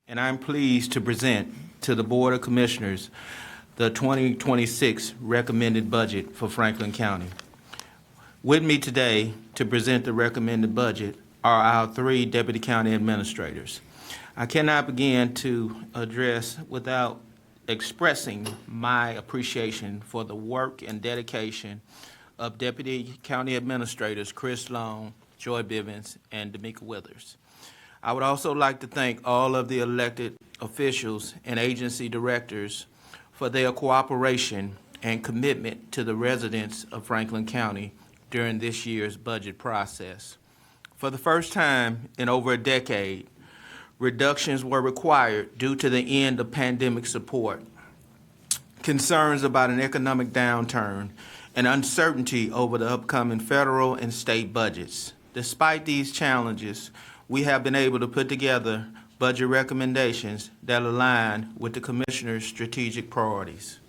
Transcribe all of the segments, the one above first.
and I'm pleased to present to the Board of Commissioners the 2026 recommended budget for Franklin County. With me today to present the recommended budget are our three Deputy County Administrators. I cannot begin to address without expressing my appreciation for the work and dedication of Deputy County Administrators Chris Long, Joy Bivens, and D'Amica Withers. I would also like to thank all of the elected officials and agency directors for their cooperation and commitment to the residents of Franklin County during this year's budget process. For the first time in over a decade, reductions were required due to the end of pandemic support, concerns about an economic downturn, and uncertainty over the upcoming federal and state budgets. Despite these challenges, we have been able to put together budget recommendations that align with the Commissioner's strategic priorities.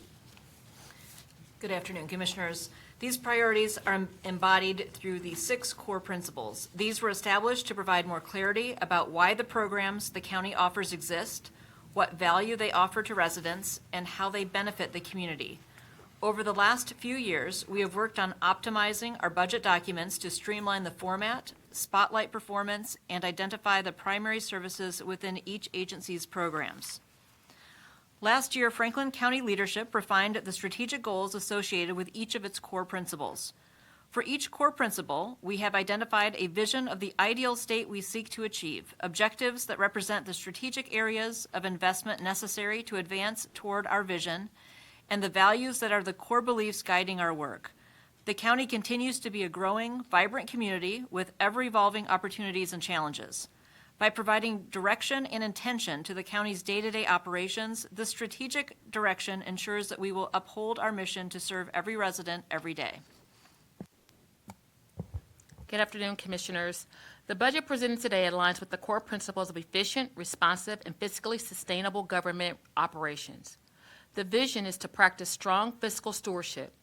Good afternoon, Commissioners. These priorities are embodied through the 6 core principles. These were established to provide more clarity about why the programs the county offers exist, what value they offer to residents, and how they benefit the community. Over the last few years, we have worked on optimizing our budget documents to streamline the format, spotlight performance, and identify the primary services within each agency's programs. Last year, Franklin County leadership refined the strategic goals associated with each of its core principles. For each core principle, we have identified a vision of the ideal state we seek to achieve, objectives that represent the strategic areas of investment necessary to advance toward our vision, and the values that are the core beliefs guiding our work. The county continues to be a growing, vibrant community with ever-evolving opportunities and challenges. By providing direction and intention to the county's day-to-day operations, the strategic direction ensures that we will uphold our mission to serve every resident every day. Good afternoon, Commissioners. The budget presented today aligns with the core principles of efficient, responsive, and fiscally sustainable government operations. The vision is to practice strong fiscal stewardship,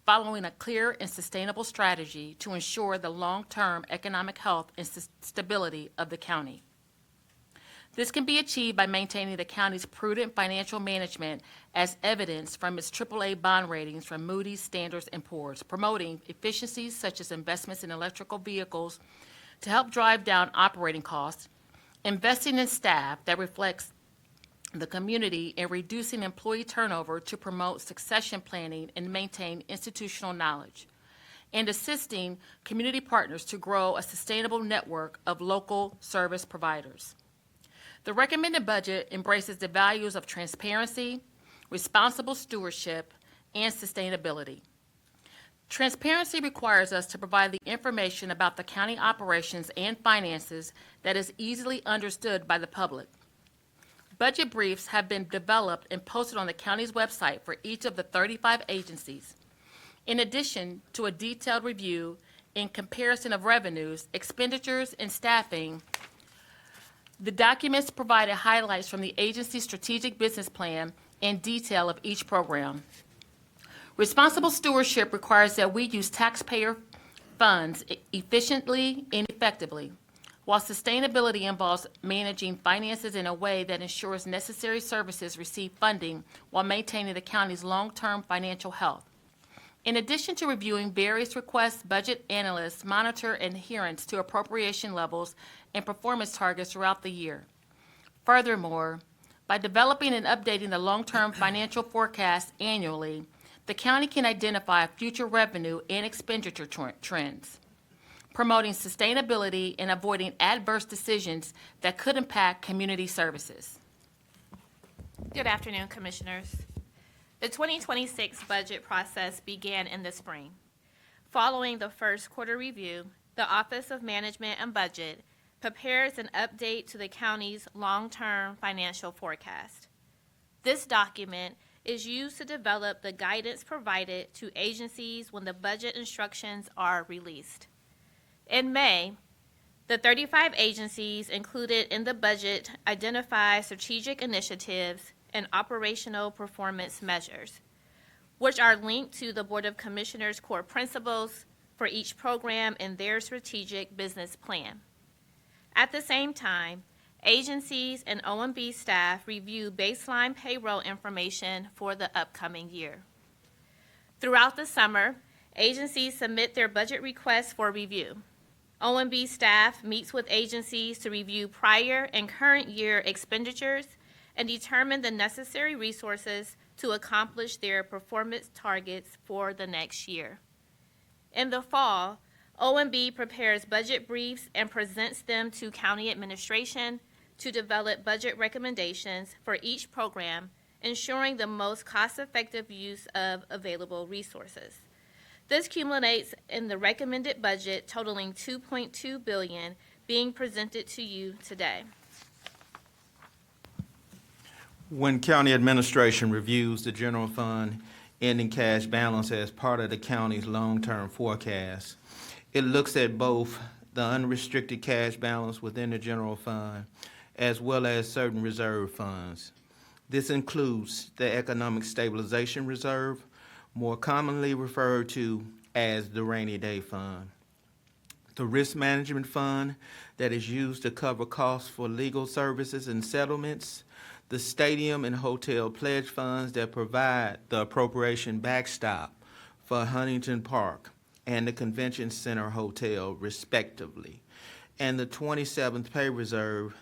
following a clear and sustainable strategy to ensure the long-term economic health and stability of the county. This can be achieved by maintaining the county's prudent financial management as evidenced from its AAA bond ratings from Moody's, Standard & Poor's, promoting efficiencies such as investments in electrical vehicles to help drive down operating costs, investing in staff that reflects the community, and reducing employee turnover to promote succession planning and maintain institutional knowledge, and assisting community partners to grow a sustainable network of local service providers. The recommended budget embraces the values of transparency, responsible stewardship, and sustainability. Transparency requires us to provide the information about the county operations and finances that is easily understood by the public. Budget briefs have been developed and posted on the county's website for each of the 35 agencies. In addition to a detailed review and comparison of revenues, expenditures, and staffing, the documents provided highlights from the agency's strategic business plan and detail of each program. Responsible stewardship requires that we use taxpayer funds efficiently and effectively, while sustainability involves managing finances in a way that ensures necessary services receive funding while maintaining the county's long-term financial health. In addition to reviewing various requests, budget analysts monitor adherence to appropriation levels and performance targets throughout the year. Furthermore, by developing and updating the long-term financial forecast annually, the county can identify future revenue and expenditure trends, promoting sustainability and avoiding adverse decisions that could impact community services. Good afternoon, Commissioners. The 2026 budget process began in the spring. Following the first quarter review, the Office of Management and Budget prepares an update to the county's long-term financial forecast. This document is used to develop the guidance provided to agencies when the budget instructions are released. In May, the 35 agencies included in the budget identify strategic initiatives and operational performance measures, which are linked to the Board of Commissioners' core principles for each program and their strategic business plan. At the same time, agencies and OMB staff review baseline payroll information for the upcoming year. Throughout the summer, agencies submit their budget requests for review. OMB staff meets with agencies to review prior and current year expenditures and determine the necessary resources to accomplish their performance targets for the next year. In the fall, OMB prepares budget briefs and presents them to county administration to develop budget recommendations for each program, ensuring the most cost-effective use of available resources. This culminates in the recommended budget totaling $2.2 billion being presented to you today. When county administration reviews the general fund ending cash balance as part of the county's long-term forecast, it looks at both the unrestricted cash balance within the general fund as well as certain reserve funds. This includes the Economic Stabilization Reserve, more commonly referred to as the Rainy Day Fund, the Risk Management Fund that is used to cover costs for legal services and settlements, the Stadium and Hotel Pledge Funds that provide the appropriation backstop for Huntington Park and the Convention Center Hotel, respectively, and the 27th Pay Reserve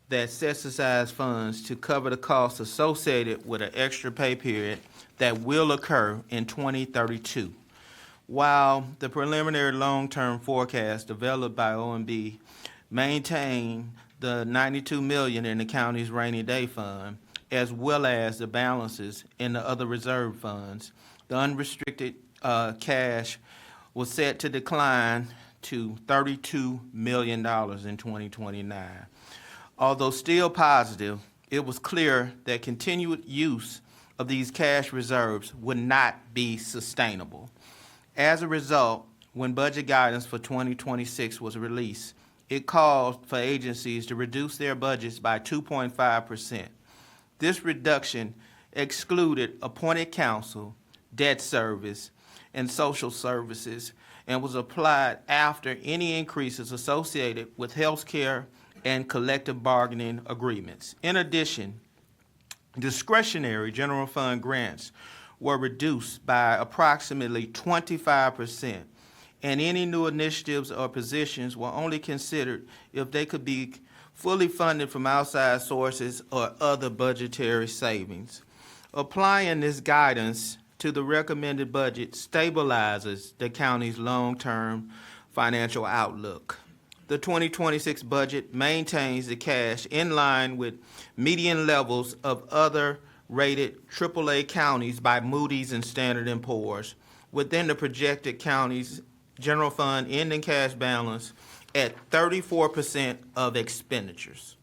that sets aside funds to cover the costs associated with an extra pay period that will occur in 2032. While the preliminary long-term forecast developed by OMB maintained the $92 million in the county's rainy day fund, as well as the balances in the other reserve funds, the unrestricted cash was set to decline to $32 million in 2029. Although still positive, it was clear that continued use of these cash reserves would not be sustainable. As a result, when budget guidance for 2026 was released, it called for agencies to reduce their budgets by 2.5%. This reduction excluded appointed counsel, debt service, and social services, and was applied after any increases associated with health care and collective bargaining agreements. In addition, discretionary general fund grants were reduced by approximately 25%, and any new initiatives or positions were only considered if they could be fully funded from outside sources or other budgetary savings. Applying this guidance to the recommended budget stabilizes the county's long-term financial outlook. The 2026 budget maintains the cash in line with median levels of other rated AAA counties by Moody's and Standard & Poor's within the projected county's general fund ending cash balance at 34% of expenditures.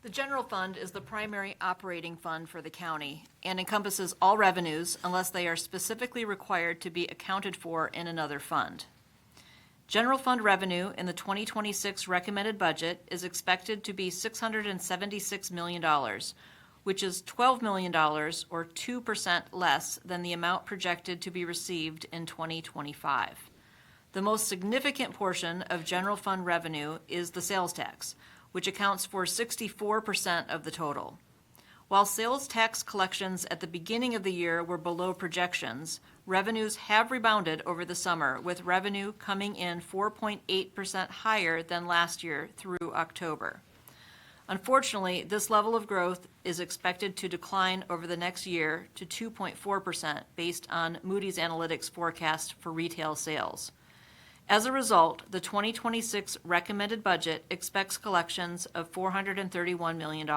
The general fund is the primary operating fund for the county and encompasses all revenues unless they are specifically required to be accounted for in another fund. General fund revenue in the 2026 recommended budget is expected to be $676 million, which is $12 million or 2% less than the amount projected to be received in 2025. The most significant portion of general fund revenue is the sales tax, which accounts for 64% of the total. While sales tax collections at the beginning of the year were below projections, revenues have rebounded over the summer, with revenue coming in 4.8% higher than last year through October. Unfortunately, this level of growth is expected to decline over the next year to 2.4% based on Moody's Analytics forecast for retail sales. As a result, the 2026 recommended budget expects collections of $431 million.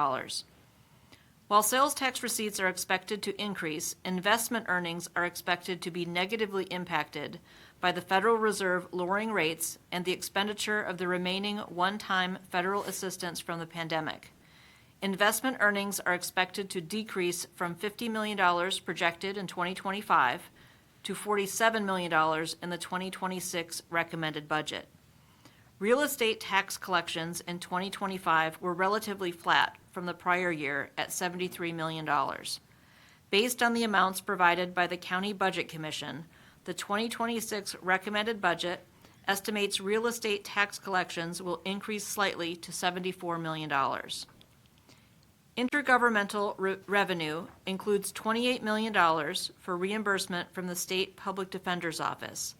While sales tax receipts are expected to increase, investment earnings are expected to be negatively impacted by the Federal Reserve lowering rates and the expenditure of the remaining one-time federal assistance from the pandemic. Investment earnings are expected to decrease from $50 million projected in 2025 to $47 million in the 2026 recommended budget. Real estate tax collections in 2025 were relatively flat from the prior year at $73 million. Based on the amounts provided by the County Budget Commission, the 2026 recommended budget estimates real estate tax collections will increase slightly to $74 million. Intergovernmental revenue includes $28 million for reimbursement from the State Public Defender's Office.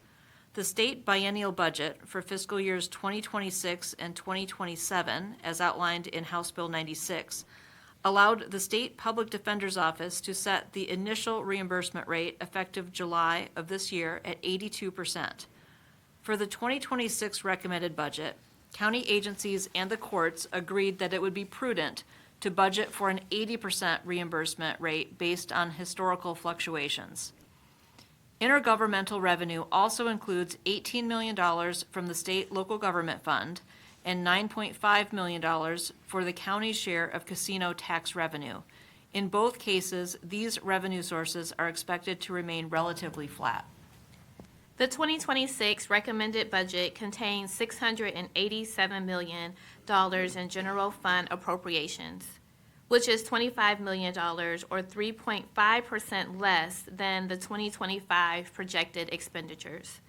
The state biennial budget for fiscal years 2026 and 2027, as outlined in House Bill 96, allowed the State Public Defender's Office to set the initial reimbursement rate effective July of this year at 82%. For the 2026 recommended budget, county agencies and the courts agreed that it would be prudent to budget for an 80% reimbursement rate based on historical fluctuations. Intergovernmental revenue also includes $18 million from the State Local Government Fund and $9.5 million for the county's share of casino tax revenue. In both cases, these revenue sources are expected to remain relatively flat. The 2026 recommended budget contains $687 million in general fund appropriations, which is $25 million or 3.5% less than the 2025 projected expenditures.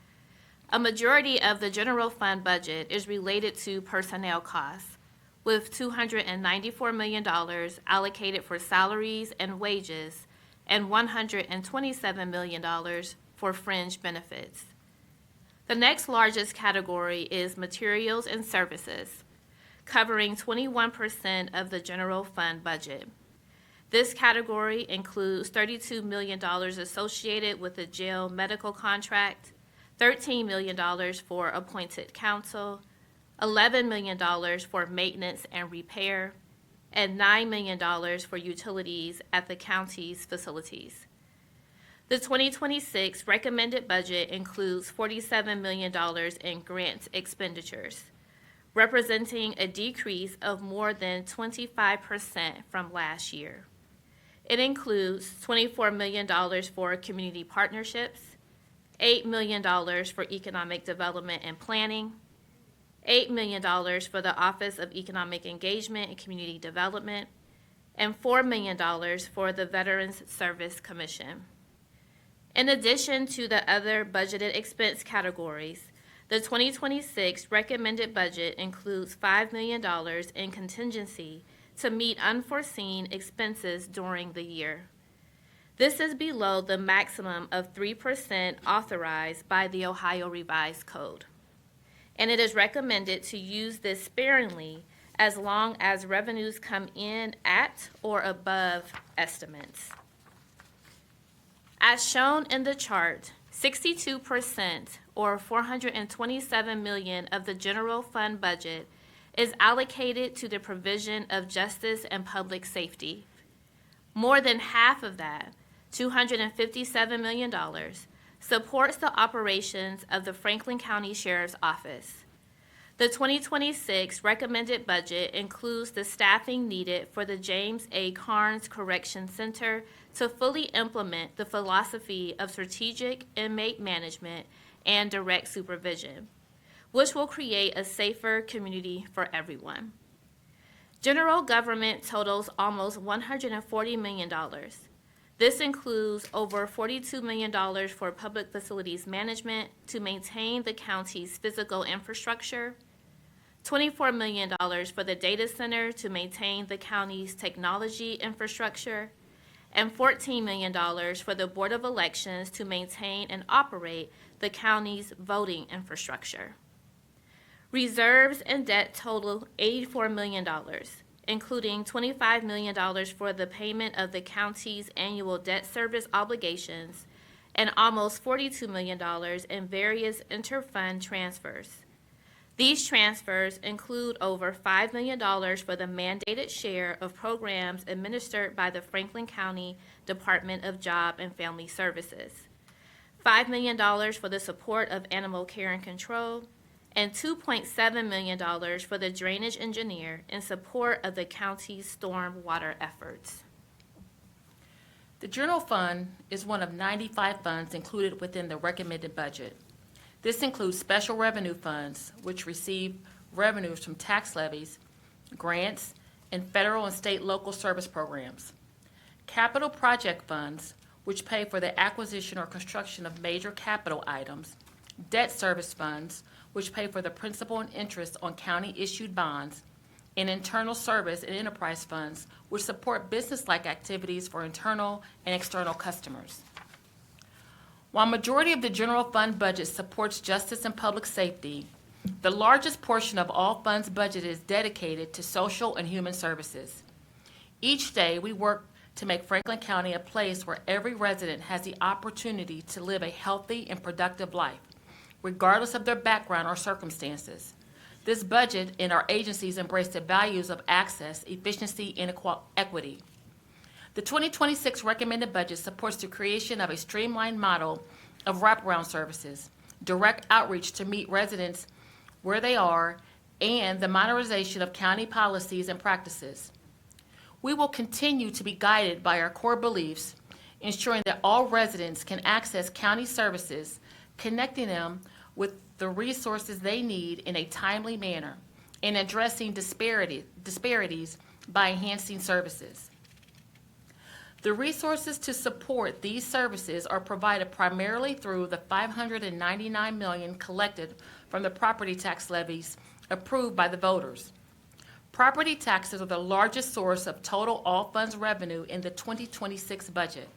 A majority of the general fund budget is related to personnel costs, with $294 million allocated for salaries and wages and $127 million for fringe benefits. The next largest category is materials and services, covering 21% of the general fund budget. This category includes $32 million associated with the jail medical contract, $13 million for appointed counsel, $11 million for maintenance and repair, and $9 million for utilities at the county's facilities. The 2026 recommended budget includes $47 million in grant expenditures, representing a decrease of more than 25% from last year. It includes $24 million for community partnerships, $8 million for economic development and planning, $8 million for the Office of Economic Engagement and Community Development, and $4 million for the Veterans Service Commission. In addition to the other budgeted expense categories, the 2026 recommended budget includes $5 million in contingency to meet unforeseen expenses during the year. This is below the maximum of 3% authorized by the Ohio Revised Code, and it is recommended to use this sparingly as long as revenues come in at or above estimates. As shown in the chart, 62% or $427 million of the general fund budget is allocated to the provision of justice and public safety. More than half of that, $257 million, supports the operations of the Franklin County Sheriff's Office. The 2026 recommended budget includes the staffing needed for the James A. Carnes Correction Center to fully implement the philosophy of strategic inmate management and direct supervision, which will create a safer community for everyone. General government totals almost $140 million. This includes over $42 million for public facilities management to maintain the county's physical infrastructure, $24 million for the data center to maintain the county's technology infrastructure, and $14 million for the Board of Elections to maintain and operate the county's voting infrastructure. Reserves and debt total $84 million, including $25 million for the payment of the county's annual debt service obligations and almost $42 million in various interfund transfers. These transfers include over $5 million for the mandated share of programs administered by the Franklin County Department of Job and Family Services, $5 million for the support of animal care and control, and $2.7 million for the drainage engineer in support of the county's storm water efforts. The general fund is one of 95 funds included within the recommended budget. This includes special revenue funds, which receive revenues from tax levies, grants, and federal and state local service programs. Capital project funds, which pay for the acquisition or construction of major capital items. Debt service funds, which pay for the principal and interest on county-issued bonds, and internal service and enterprise funds, which support business-like activities for internal and external customers. While majority of the general fund budget supports justice and public safety, the largest portion of all funds budget is dedicated to social and human services. Each day, we work to make Franklin County a place where every resident has the opportunity to live a healthy and productive life, regardless of their background or circumstances. This budget and our agencies embrace the values of access, efficiency, and equity. The 2026 recommended budget supports the creation of a streamlined model of wraparound services, direct outreach to meet residents where they are, and the modernization of county policies and practices. We will continue to be guided by our core beliefs, ensuring that all residents can access county services, connecting them with the resources they need in a timely manner, and addressing disparities by enhancing services. The resources to support these services are provided primarily through the $599 million collected from the property tax levies approved by the voters. Property taxes are the largest source of total all funds revenue in the 2026 budget.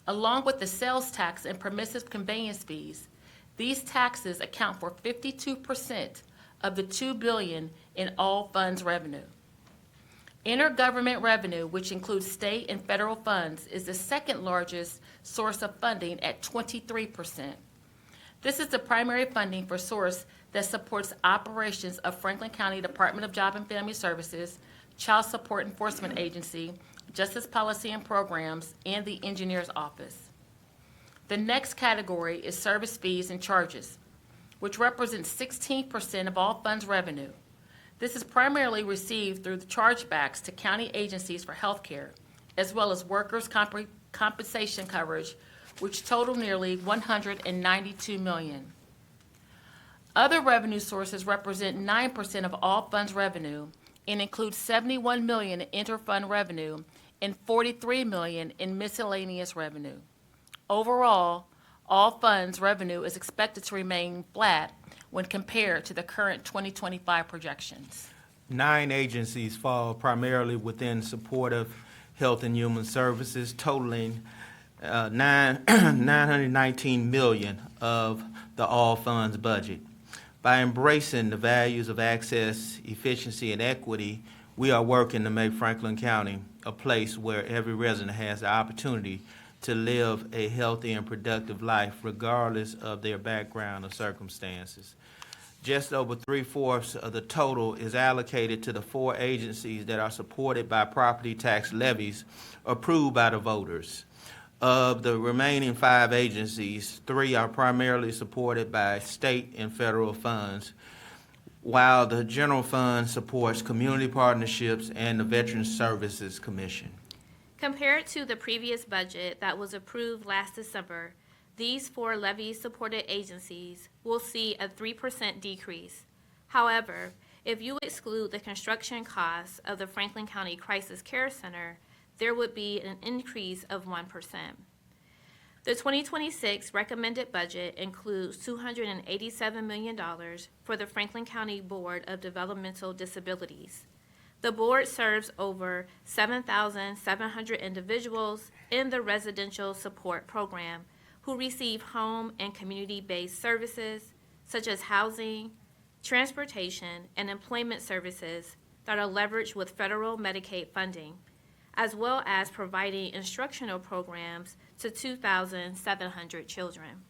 Along with the sales tax and permissive conveyance fees, these taxes account for 52% of the $2 billion in all funds revenue. Intergovernment revenue, which includes state and federal funds, is the second largest source of funding at 23%. This is the primary funding for source that supports operations of Franklin County Department of Job and Family Services, Child Support Enforcement Agency, Justice Policy and Programs, and the Engineer's Office. The next category is service fees and charges, which represents 16% of all funds revenue. This is primarily received through the chargebacks to county agencies for health care, as well as workers' compensation coverage, which total nearly $192 million. Other revenue sources represent 9% of all funds revenue and include $71 million in interfund revenue and $43 million in miscellaneous revenue. Overall, all funds revenue is expected to remain flat when compared to the current 2025 projections. 9 agencies fall primarily within supportive health and human services, totaling $919 million of the all funds budget. By embracing the values of access, efficiency, and equity, we are working to make Franklin County a place where every resident has the opportunity to live a healthy and productive life regardless of their background or circumstances. Just over 3/4 of the total is allocated to the 4 agencies that are supported by property tax levies approved by the voters. Of the remaining 5 agencies, 3 are primarily supported by state and federal funds, while the general fund supports community partnerships and the Veterans Services Commission. Compared to the previous budget that was approved last December, these 4 levy-supported agencies will see a 3% decrease. However, if you exclude the construction costs of the Franklin County Crisis Care Center, there would be an increase of 1%. The 2026 recommended budget includes $287 million for the Franklin County Board of Developmental Disabilities. The board serves over 7,700 individuals in the residential support program who receive home and community-based services such as housing, transportation, and employment services that are leveraged with federal Medicaid funding, as well as providing instructional programs to 2,700 children.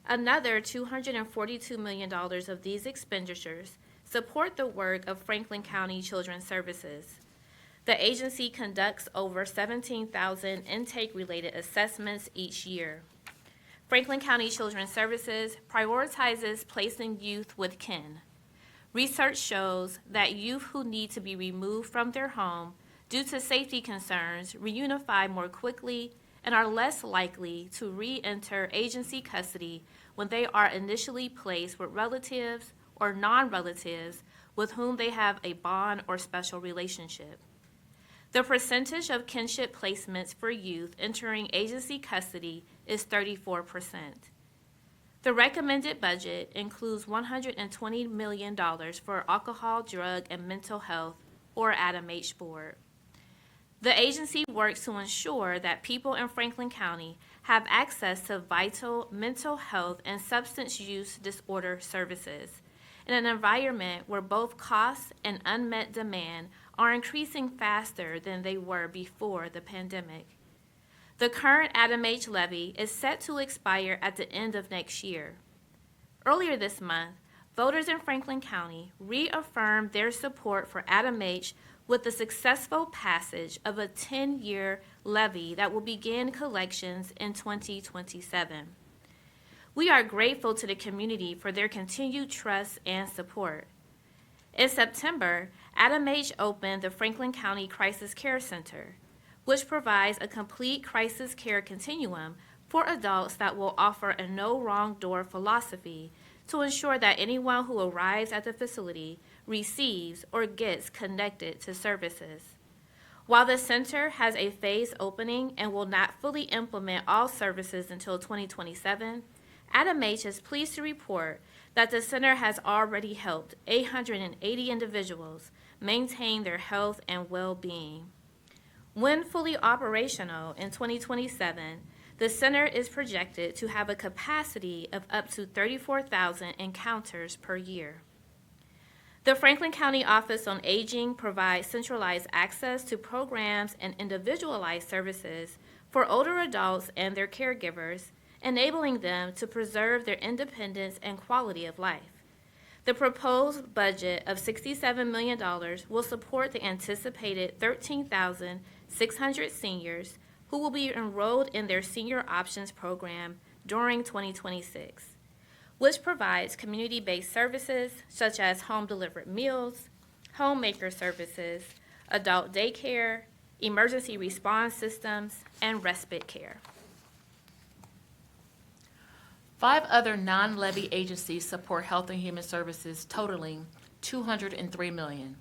Another $242 million of these expenditures support the work of Franklin County Children's Services. The agency conducts over 17,000 intake-related assessments each year. Franklin County Children's Services prioritizes placing youth with kin. Research shows that youth who need to be removed from their home due to safety concerns reunify more quickly and are less likely to re-enter agency custody when they are initially placed with relatives or non-relatives with whom they have a bond or special relationship. The percentage of kinship placements for youth entering agency custody is 34%. The recommended budget includes $120 million for Alcohol, Drug, and Mental Health, or ADAMH Board. The agency works to ensure that people in Franklin County have access to vital mental health and substance use disorder services in an environment where both costs and unmet demand are increasing faster than they were before the pandemic. The current ADAMH levy is set to expire at the end of next year. Earlier this month, voters in Franklin County reaffirmed their support for ADAMH with the successful passage of a 10-year levy that will begin collections in 2027. We are grateful to the community for their continued trust and support. In September, ADAMH opened the Franklin County Crisis Care Center, which provides a complete crisis care continuum for adults that will offer a no-wrong-door philosophy to ensure that anyone who arrives at the facility receives or gets connected to services. While the center has a phased opening and will not fully implement all services until 2027, ADAMH is pleased to report that the center has already helped 880 individuals maintain their health and well-being. When fully operational in 2027, the center is projected to have a capacity of up to 34,000 encounters per year. The Franklin County Office on Aging provides centralized access to programs and individualized services for older adults and their caregivers, enabling them to preserve their independence and quality of life. The proposed budget of $67 million will support the anticipated 13,600 seniors who will be enrolled in their Senior Options Program during 2026, which provides community-based services such as home-delivered meals, homemaker services, adult daycare, emergency response systems, and respite care. 5 other non-levy agencies support Health and Human Services totaling $203 million.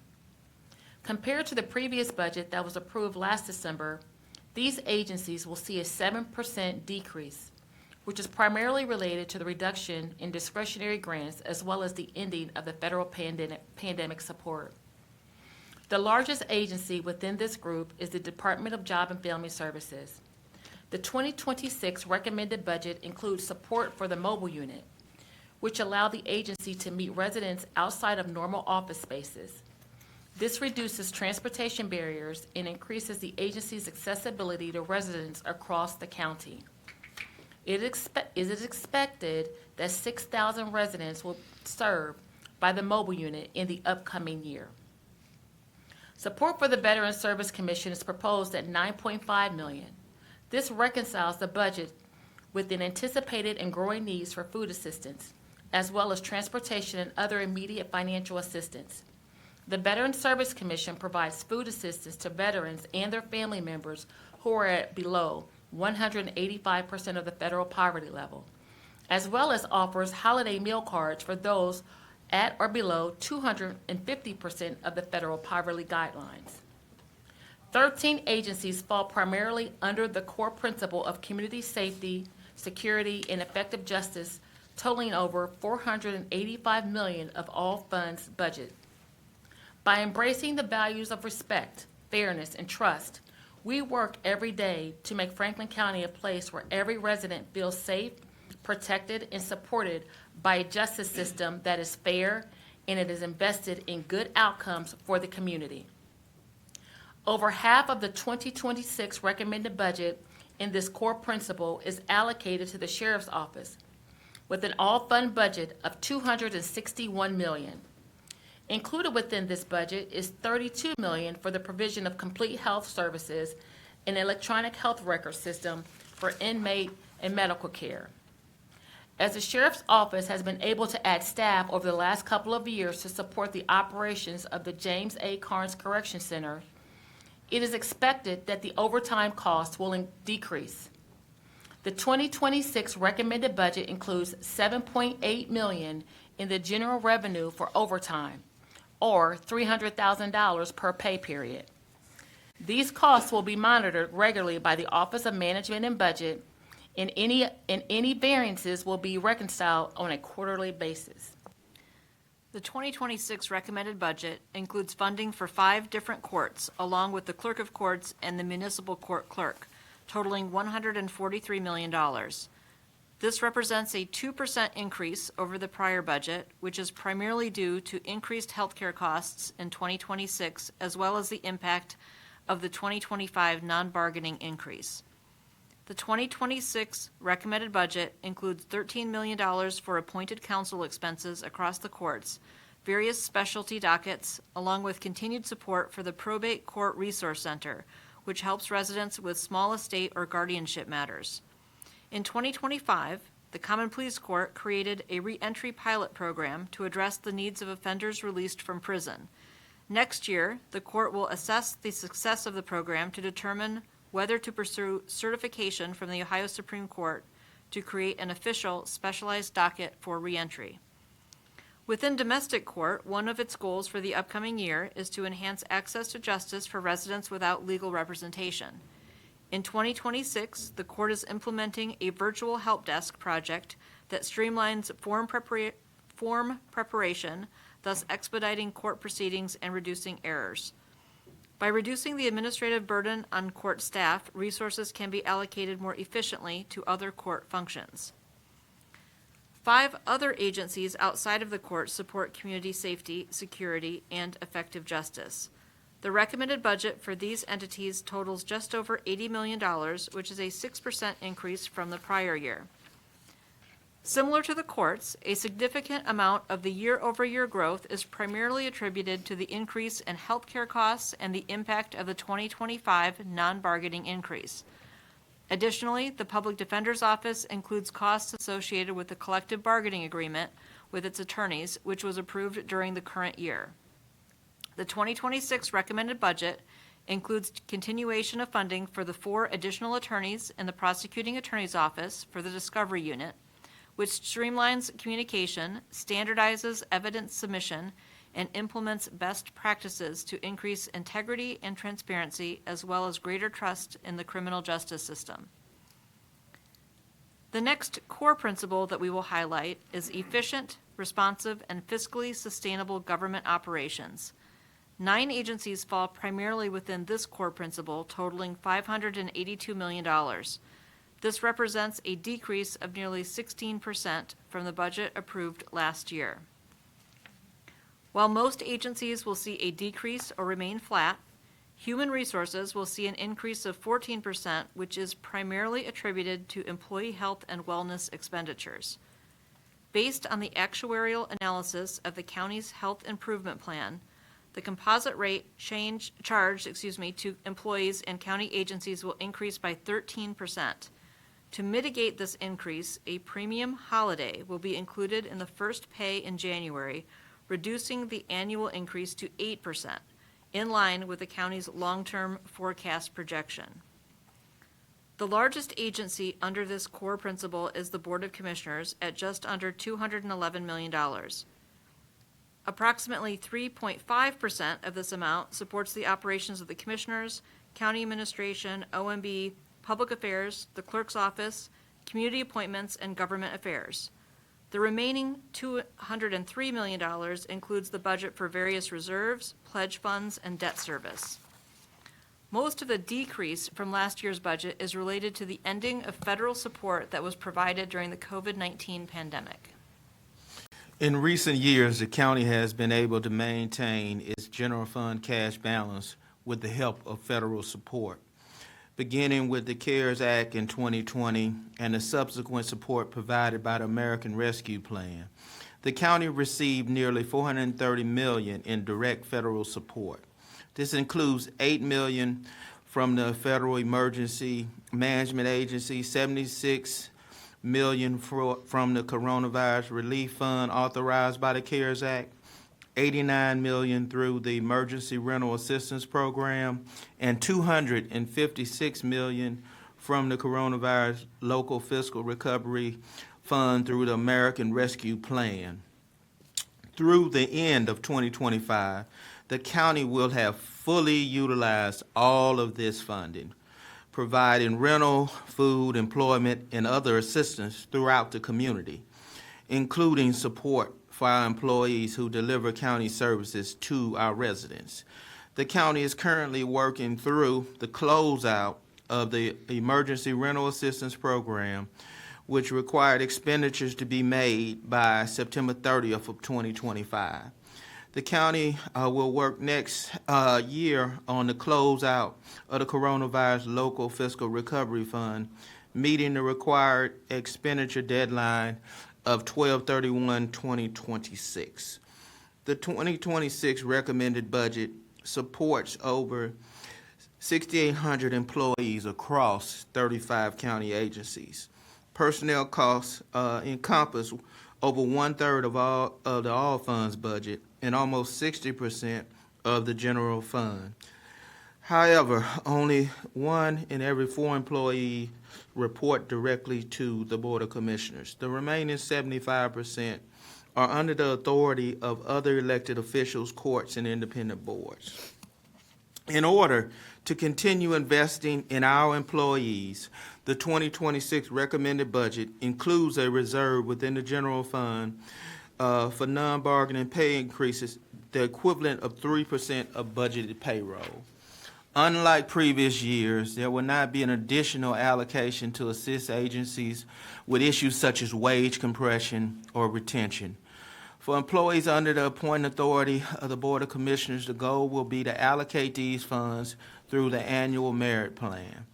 Compared to the previous budget that was approved last December, these agencies will see a 7% decrease, which is primarily related to the reduction in discretionary grants as well as the ending of the federal pandemic support. The largest agency within this group is the Department of Job and Family Services. The 2026 recommended budget includes support for the mobile unit, which allow the agency to meet residents outside of normal office spaces. This reduces transportation barriers and increases the agency's accessibility to residents across the county. It is expected that 6,000 residents will served by the mobile unit in the upcoming year. Support for the Veterans Service Commission is proposed at $9.5 million. This reconciles the budget with an anticipated and growing needs for food assistance, as well as transportation and other immediate financial assistance. The Veterans Service Commission provides food assistance to veterans and their family members who are at below 185% of the federal poverty level, as well as offers holiday meal cards for those at or below 250% of the federal poverty guidelines. 13 agencies fall primarily under the core principle of community safety, security, and effective justice, totaling over $485 million of all funds budget. By embracing the values of respect, fairness, and trust, we work every day to make Franklin County a place where every resident feels safe, protected, and supported by a justice system that is fair and it is invested in good outcomes for the community. Over half of the 2026 recommended budget in this core principle is allocated to the Sheriff's Office, with an all-fund budget of $261 million. Included within this budget is $32 million for the provision of complete health services and electronic health record system for inmate and medical care. As the Sheriff's Office has been able to add staff over the last couple of years to support the operations of the James A. Carnes Correction Center, it is expected that the overtime costs will decrease. The 2026 recommended budget includes $7.8 million in the general revenue for overtime, or $300,000 per pay period. These costs will be monitored regularly by the Office of Management and Budget and any variances will be reconciled on a quarterly basis. The 2026 recommended budget includes funding for 5 different courts, along with the clerk of courts and the municipal court clerk, totaling $143 million. This represents a 2% increase over the prior budget, which is primarily due to increased healthcare costs in 2026, as well as the impact of the 2025 non-bargaining increase. The 2026 recommended budget includes $13 million for appointed counsel expenses across the courts, various specialty dockets, along with continued support for the Probate Court Resource Center, which helps residents with small estate or guardianship matters. In 2025, the Common Pleas Court created a reentry pilot program to address the needs of offenders released from prison. Next year, the court will assess the success of the program to determine whether to pursue certification from the Ohio Supreme Court to create an official specialized docket for reentry. Within domestic court, one of its goals for the upcoming year is to enhance access to justice for residents without legal representation. In 2026, the court is implementing a virtual help desk project that streamlines form preparation, thus expediting court proceedings and reducing errors. By reducing the administrative burden on court staff, resources can be allocated more efficiently to other court functions. 5 other agencies outside of the court support community safety, security, and effective justice. The recommended budget for these entities totals just over $80 million, which is a 6% increase from the prior year. Similar to the courts, a significant amount of the year-over-year growth is primarily attributed to the increase in healthcare costs and the impact of the 2025 non-bargaining increase. Additionally, the Public Defender's Office includes costs associated with the collective bargaining agreement with its attorneys, which was approved during the current year. The 2026 recommended budget includes continuation of funding for the 4 additional attorneys in the Prosecuting Attorney's Office for the Discovery Unit, which streamlines communication, standardizes evidence submission, and implements best practices to increase integrity and transparency, as well as greater trust in the criminal justice system. The next core principle that we will highlight is efficient, responsive, and fiscally sustainable government operations. 9 agencies fall primarily within this core principle, totaling $582 million. This represents a decrease of nearly 16% from the budget approved last year. While most agencies will see a decrease or remain flat, Human Resources will see an increase of 14%, which is primarily attributed to employee health and wellness expenditures. Based on the actuarial analysis of the county's health improvement plan, the composite rate charged to employees and county agencies will increase by 13%. To mitigate this increase, a premium holiday will be included in the first pay in January, reducing the annual increase to 8%, in line with the county's long-term forecast projection. The largest agency under this core principle is the Board of Commissioners at just under $211 million. Approximately 3.5% of this amount supports the operations of the Commissioners, County Administration, OMB, Public Affairs, the Clerk's Office, Community Appointments, and Government Affairs. The remaining $203 million includes the budget for various reserves, pledge funds, and debt service. Most of the decrease from last year's budget is related to the ending of federal support that was provided during the COVID-19 pandemic. In recent years, the county has been able to maintain its general fund cash balance with the help of federal support. Beginning with the CARES Act in 2020 and the subsequent support provided by the American Rescue Plan, the county received nearly $430 million in direct federal support. This includes $8 million from the Federal Emergency Management Agency, $76 million from the Coronavirus Relief Fund authorized by the CARES Act, $89 million through the Emergency Rental Assistance Program, and $256 million from the Coronavirus Local Fiscal Recovery Fund through the American Rescue Plan. Through the end of 2025, the county will have fully utilized all of this funding. providing rental, food, employment, and other assistance throughout the community, including support for our employees who deliver county services to our residents. The county is currently working through the closeout of the Emergency Rental Assistance Program, which required expenditures to be made by September 30th of 2025. The county will work next year on the closeout of the Coronavirus Local Fiscal Recovery Fund, meeting the required expenditure deadline of 12/31/2026. The 2026 recommended budget supports over 6,800 employees across 35 county agencies. Personnel costs encompass over 1/3 of the all funds budget and almost 60% of the general fund. However, only 1 in every 4 employees report directly to the Board of Commissioners. The remaining 75% are under the authority of other elected officials, courts, and independent boards. In order to continue investing in our employees, the 2026 recommended budget includes a reserve within the general fund for non-bargaining pay increases, the equivalent of 3% of budgeted payroll. Unlike previous years, there will not be an additional allocation to assist agencies with issues such as wage compression or retention. For employees under the appointing authority of the Board of Commissioners, the goal will be to allocate these funds through the annual merit plan.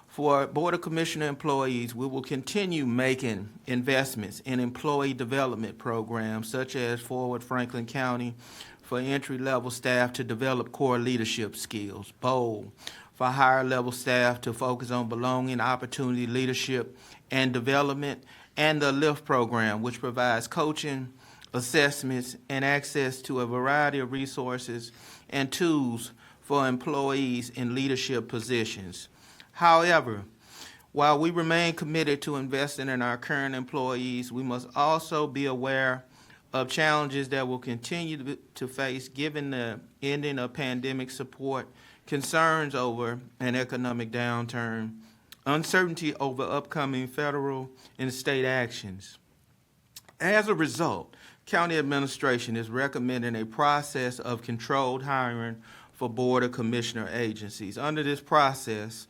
For Board of Commissioner employees, we will continue making investments in employee development programs such as Forward Franklin County for entry-level staff to develop core leadership skills, BOLD for higher-level staff to focus on belonging, opportunity, leadership, and development, and the LIFT program, which provides coaching, assessments, and access to a variety of resources and tools for employees in leadership positions. However, while we remain committed to investing in our current employees, we must also be aware of challenges that will continue to face given the ending of pandemic support, concerns over an economic downturn, uncertainty over upcoming federal and state actions. As a result, county administration is recommending a process of controlled hiring for Board of Commissioner agencies. Under this process,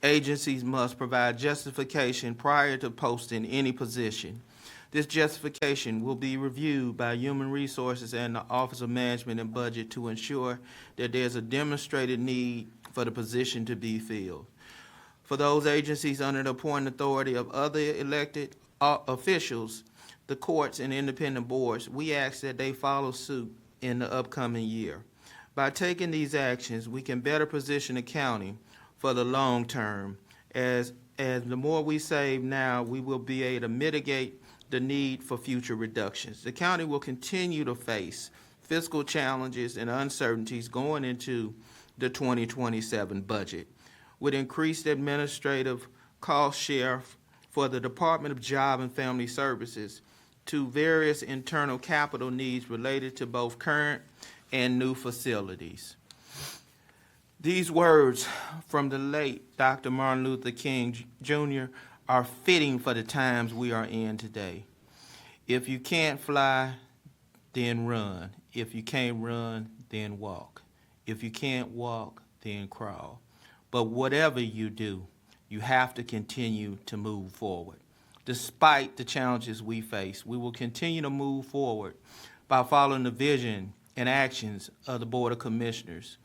agencies must provide justification prior to posting any position. This justification will be reviewed by Human Resources and the Office of Management and Budget to ensure that there's a demonstrated need for the position to be filled. For those agencies under the appointing authority of other elected officials, the courts and independent boards, we ask that they follow suit in the upcoming year. By taking these actions, we can better position the county for the long term. As the more we save now, we will be able to mitigate the need for future reductions. The county will continue to face fiscal challenges and uncertainties going into the 2027 budget. With increased administrative cost share for the Department of Job and Family Services to various internal capital needs related to both current and new facilities. These words from the late Dr. Martin Luther King Jr. are fitting for the times we are in today. If you can't fly, then run. If you can't run, then walk. If you can't walk, then crawl. But whatever you do, you have to continue to move forward. Despite the challenges we face, we will continue to move forward by following the vision and actions of the Board of Commissioners.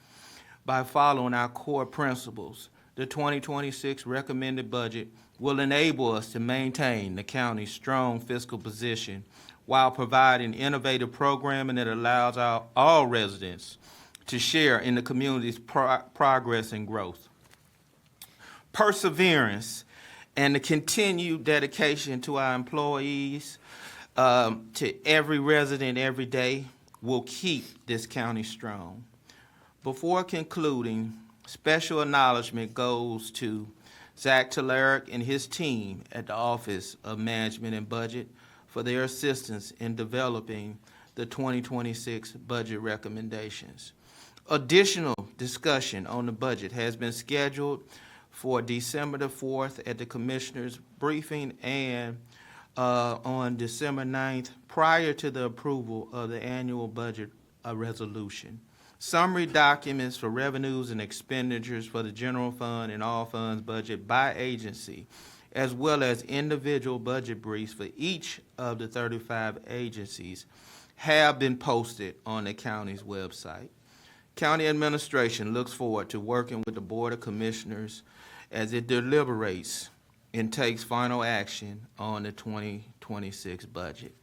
By following our core principles, the 2026 recommended budget will enable us to maintain the county's strong fiscal position while providing innovative programming that allows all residents to share in the community's progress and growth. Perseverance and the continued dedication to our employees, to every resident every day, will keep this county strong. Before concluding, special acknowledgement goes to Zach Telerik and his team at the Office of Management and Budget for their assistance in developing the 2026 budget recommendations. Additional discussion on the budget has been scheduled for December the 4th at the Commissioners' briefing and on December 9th, prior to the approval of the annual budget resolution. Summary documents for revenues and expenditures for the general fund and all funds budget by agency, as well as individual budget briefs for each of the 35 agencies, have been posted on the county's website. County administration looks forward to working with the Board of Commissioners as it deliberates and takes final action on the 2026 budget.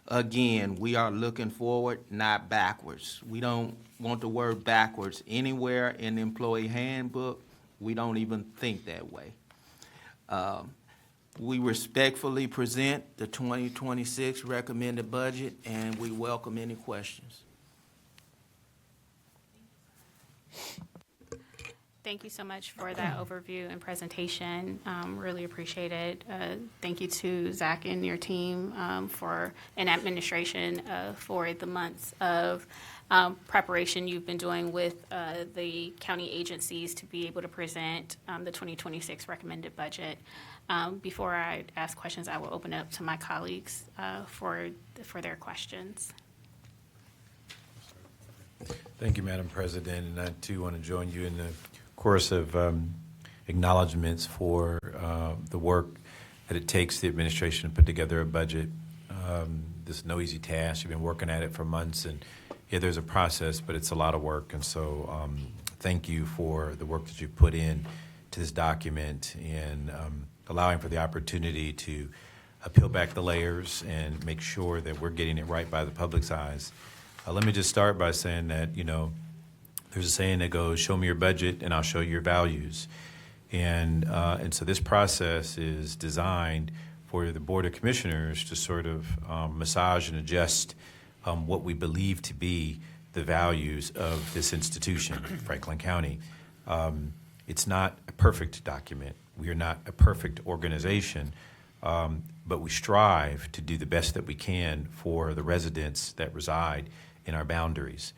Again, we are looking forward, not backwards. We don't want the word backwards anywhere in the employee handbook. We don't even think that way. We respectfully present the 2026 recommended budget, and we welcome any questions. Thank you so much for that overview and presentation. Really appreciate it. Thank you to Zach and your team and administration for the months of preparation you've been doing with the county agencies to be able to present the 2026 recommended budget. Before I ask questions, I will open up to my colleagues for their questions. Thank you, Madam President, and I too want to join you in the chorus of acknowledgments for the work that it takes the administration to put together a budget. This is no easy task. You've been working at it for months, and yeah, there's a process, but it's a lot of work. And so thank you for the work that you've put in to this document and allowing for the opportunity to peel back the layers and make sure that we're getting it right by the public's eyes. Let me just start by saying that, there's a saying that goes, show me your budget and I'll show you your values. And so this process is designed for the Board of Commissioners to sort of massage and adjust what we believe to be the values of this institution, Franklin County. It's not a perfect document. We are not a perfect organization, but we strive to do the best that we can for the residents that reside in our boundaries.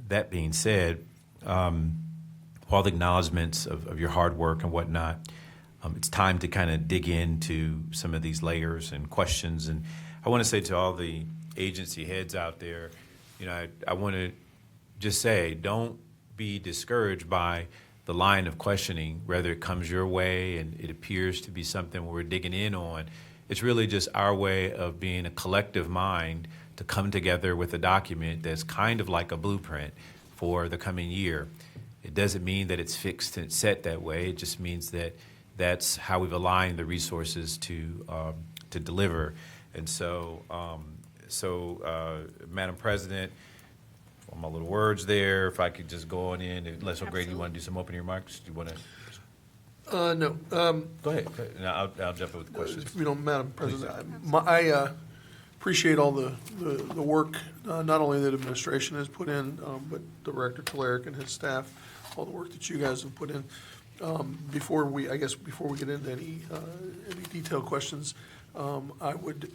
That being said, while the acknowledgments of your hard work and whatnot, it's time to kind of dig into some of these layers and questions. And I want to say to all the agency heads out there, I want to just say, don't be discouraged by the line of questioning, whether it comes your way and it appears to be something we're digging in on. It's really just our way of being a collective mind to come together with a document that's kind of like a blueprint for the coming year. It doesn't mean that it's fixed and set that way. It just means that that's how we've aligned the resources to deliver. And so, Madam President, all my little words there, if I could just go on in, unless O'Grady, you want to do some opening remarks? Do you want to? No. Go ahead. And I'll jump in with the questions. If you don't, Madam President, I appreciate all the work, not only that administration has put in, but Director Telerik and his staff, all the work that you guys have put in. Before we get into any detailed questions, I would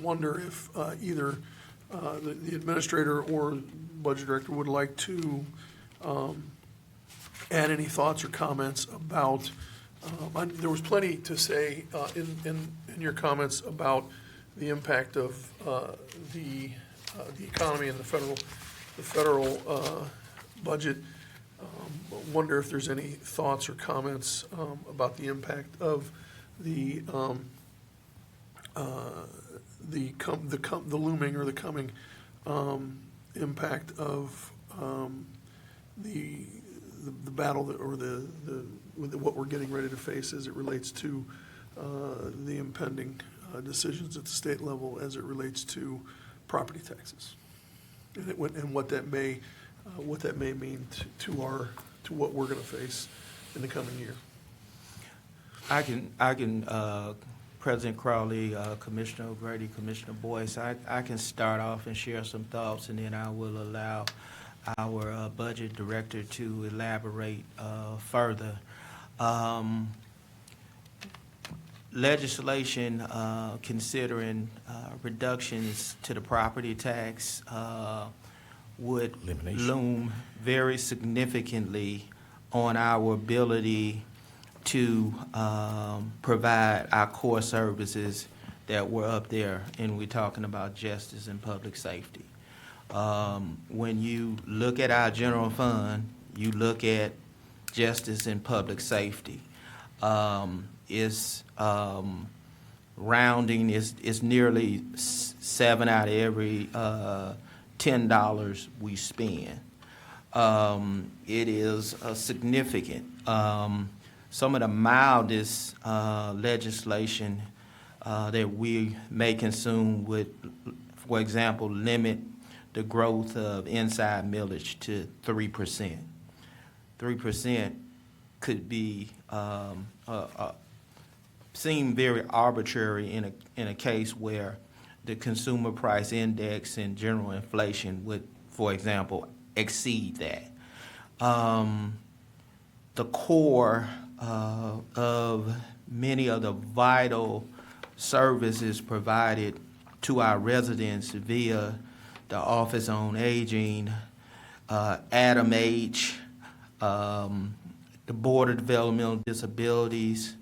wonder if either the administrator or budget director would like to add any thoughts or comments about. There was plenty to say in your comments about the impact of the economy and the federal budget. Wonder if there's any thoughts or comments about the impact of the looming or the coming impact of the battle what we're getting ready to face as it relates to the impending decisions at the state level as it relates to property taxes, and what that may mean to what we're going to face in the coming year. I can, President Crowley, Commissioner O'Grady, Commissioner Boyce, I can start off and share some thoughts, and then I will allow our budget director to elaborate further. Legislation considering reductions to the property tax would Elimination. loom very significantly on our ability to provide our core services that were up there, and we're talking about justice and public safety. When you look at our general fund, you look at justice and public safety. It's rounding is nearly 7 out of every $10 we spend. It is significant. Some of the mildest legislation that we may consume would, for example, limit the growth of inside millage to 3%. 3% could be seem very arbitrary in a case where the consumer price index and general inflation would, for example, exceed that. The core of many of the vital services provided to our residents via the Office on Aging, Adam H., the Board of Developmental Disabilities,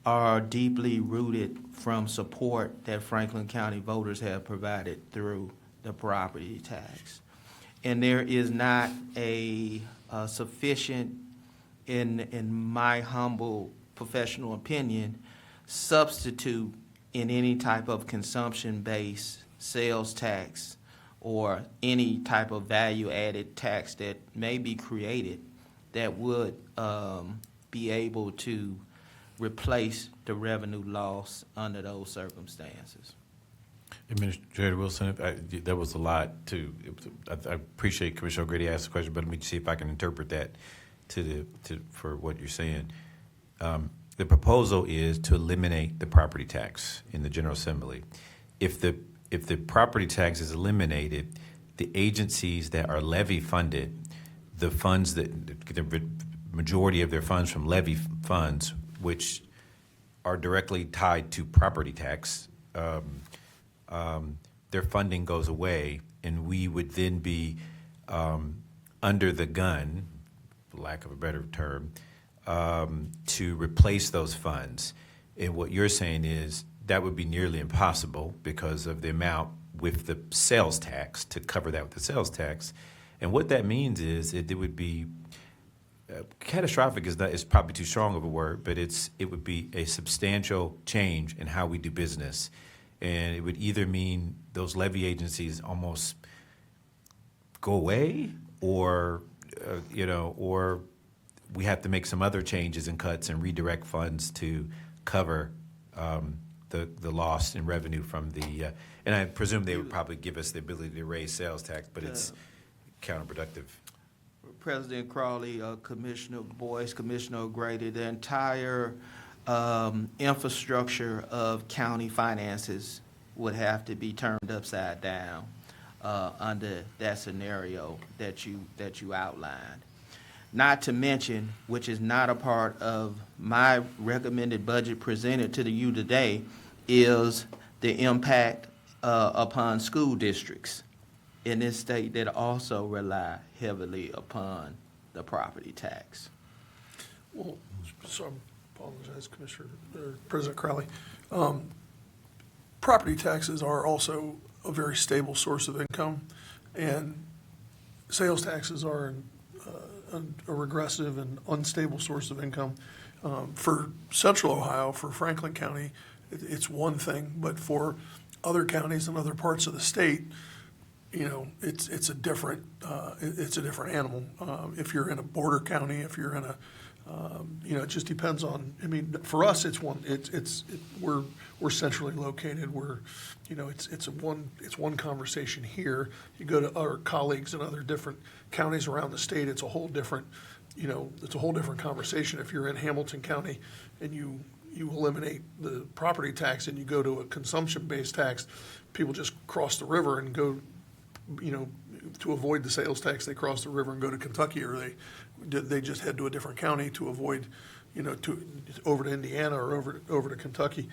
are deeply rooted from support that Franklin County voters have provided through the property tax. And there is not a sufficient, in my humble professional opinion, substitute in any type of consumption-based sales tax or any type of value-added tax that may be created that would be able to replace the revenue loss under those circumstances. Administrator Wilson, that was a lot too. I appreciate Commissioner O'Grady asked the question, but let me see if I can interpret that for what you're saying. The proposal is to eliminate the property tax in the General Assembly. If the property tax is eliminated, the agencies that are levy funded, the funds that the majority of their funds from levy funds, which are directly tied to property tax, their funding goes away, and we would then be under the gun, for lack of a better term, to replace those funds. And what you're saying is that would be nearly impossible because of the amount with the sales tax, to cover that with the sales tax. And what that means is it would be catastrophic is probably too strong of a word, but it would be a substantial change in how we do business. And it would either mean those levy agencies almost go away, or or we have to make some other changes and cuts and redirect funds to cover the loss in revenue from the. And I presume they would probably give us the ability to raise sales tax, but it's counterproductive. President Crawley, Commissioner Boyce, Commissioner O'Grady, the entire infrastructure of county finances would have to be turned upside down under that scenario that you outlined. Not to mention, which is not a part of my recommended budget presented to you today, is the impact upon school districts in this state that also rely heavily upon the property tax. Well, so I apologize, Commissioner, President Crowley. Property taxes are also a very stable source of income, and sales taxes are a regressive and unstable source of income. For Central Ohio, for Franklin County, it's one thing, but for other counties and other parts of the state, it's a different animal. If you're in a border county, if you're in a it just depends on. I mean, for us, we're centrally located. It's one conversation here. You go to our colleagues in other different counties around the state, it's a whole different conversation. If you're in Hamilton County and you eliminate the property tax and you go to a consumption-based tax, people just cross the river and go, to avoid the sales tax, they cross the river and go to Kentucky, or they just head to a different county to avoid, over to Indiana or over to Kentucky.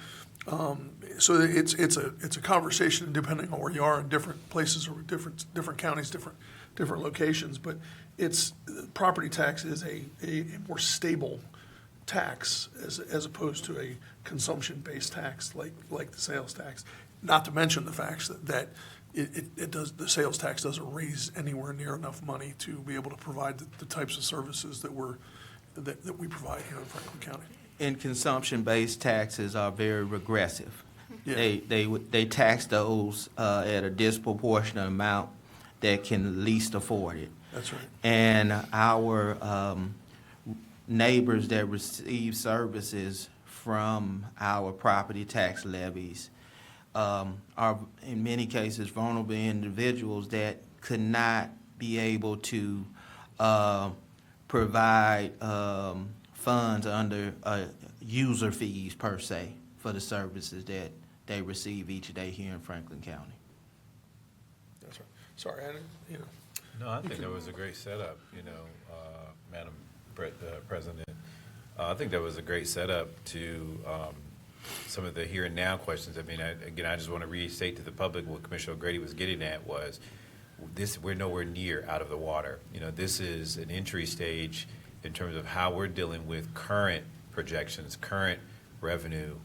So it's a conversation depending on where you are in different places or different counties, different locations. But property tax is a more stable tax as opposed to a consumption-based tax like the sales tax. Not to mention the fact that it does, the sales tax doesn't raise anywhere near enough money to be able to provide the types of services that we provide here in Franklin County. And consumption-based taxes are very regressive. Yeah. They tax those at a disproportionate amount that can least afford it. That's right. And our neighbors that receive services from our property tax levies are, in many cases, vulnerable individuals that could not be able to provide funds under user fees per se for the services that they receive each day here in Franklin County. That's right. Sorry, I didn't, No, I think that was a great setup, Madam President. I think that was a great setup to some of the here and now questions. I mean, I just want to restate to the public what Commissioner O'Grady was getting at was we're nowhere near out of the water. This is an entry stage in terms of how we're dealing with current projections, current revenue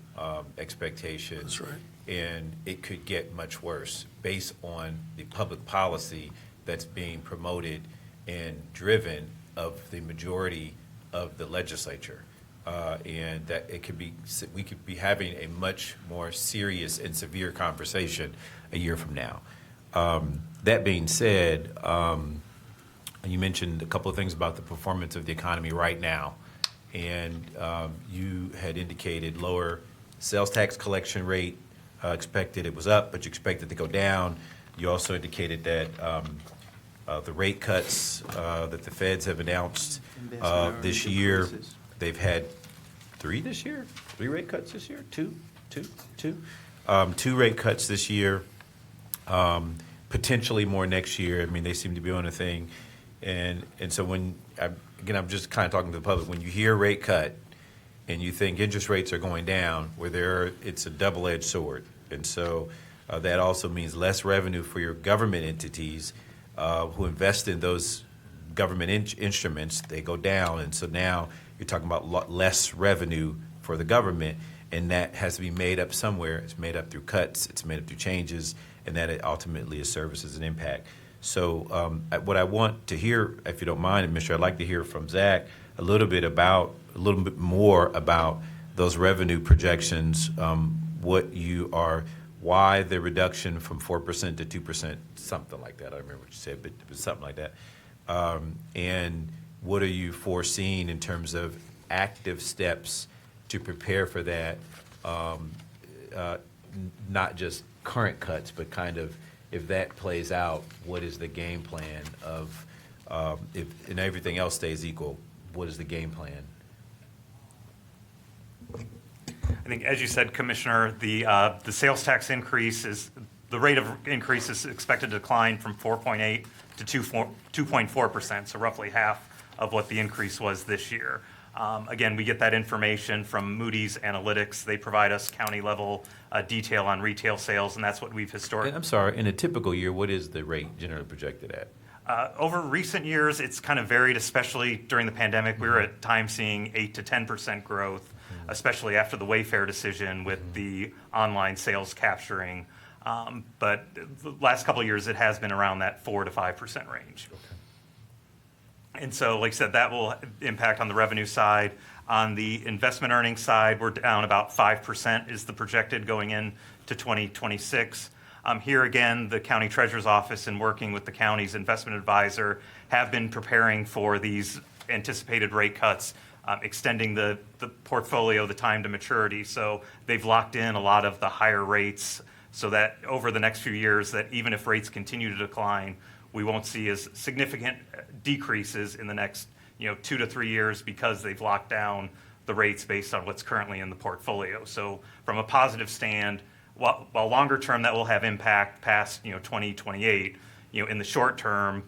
expectations. That's right. And it could get much worse based on the public policy that's being promoted and driven of the majority of the legislature. And that we could be having a much more serious and severe conversation a year from now. That being said, you mentioned a couple of things about the performance of the economy right now. And you had indicated lower sales tax collection rate expected. It was up, but you expected it to go down. You also indicated that the rate cuts that the feds have announced this year, they've had 3 this year? 3 rate cuts this year? 2 rate cuts this year, potentially more next year. I mean, they seem to be on a thing. And so I'm just kind of talking to the public. When you hear rate cut and you think interest rates are going down, it's a double-edged sword. And so that also means less revenue for your government entities who invest in those government instruments. They go down. And so now you're talking about less revenue for the government, and that has to be made up somewhere. It's made up through cuts. It's made up through changes, and that it ultimately is services and impact. So what I want to hear, if you don't mind, Administrator, I'd like to hear from Zach a little bit more about those revenue projections, why the reduction from 4% to 2%, something like that. I don't remember what you said, but it was something like that. And what are you foreseeing in terms of active steps to prepare for that, not just current cuts, but kind of, if that plays out, what is the game plan of, and everything else stays equal, what is the game plan? I think, as you said, Commissioner, the sales tax increase the rate of increase is expected to decline from 4.8 to 2.4%, so roughly half of what the increase was this year. Again, we get that information from Moody's Analytics. They provide us county-level detail on retail sales, and that's what we've historically. I'm sorry, in a typical year, what is the rate generally projected at? Over recent years, it's kind of varied, especially during the pandemic. We were at times seeing 8 to 10% growth, especially after the Wayfair decision with the online sales capturing. But the last couple of years, it has been around that 4 to 5% range. Okay. And so, like I said, that will impact on the revenue side. On the investment earnings side, we're down about 5% is the projected going into 2026. Here again, the county treasurer's office and working with the county's investment advisor have been preparing for these anticipated rate cuts, extending the portfolio, the time to maturity. So they've locked in a lot of the higher rates so that over the next few years, that even if rates continue to decline, we won't see as significant decreases in the next 2 to 3 years because they've locked down the rates based on what's currently in the portfolio. So from a positive stand, while longer term that will have impact past 2028, in the short term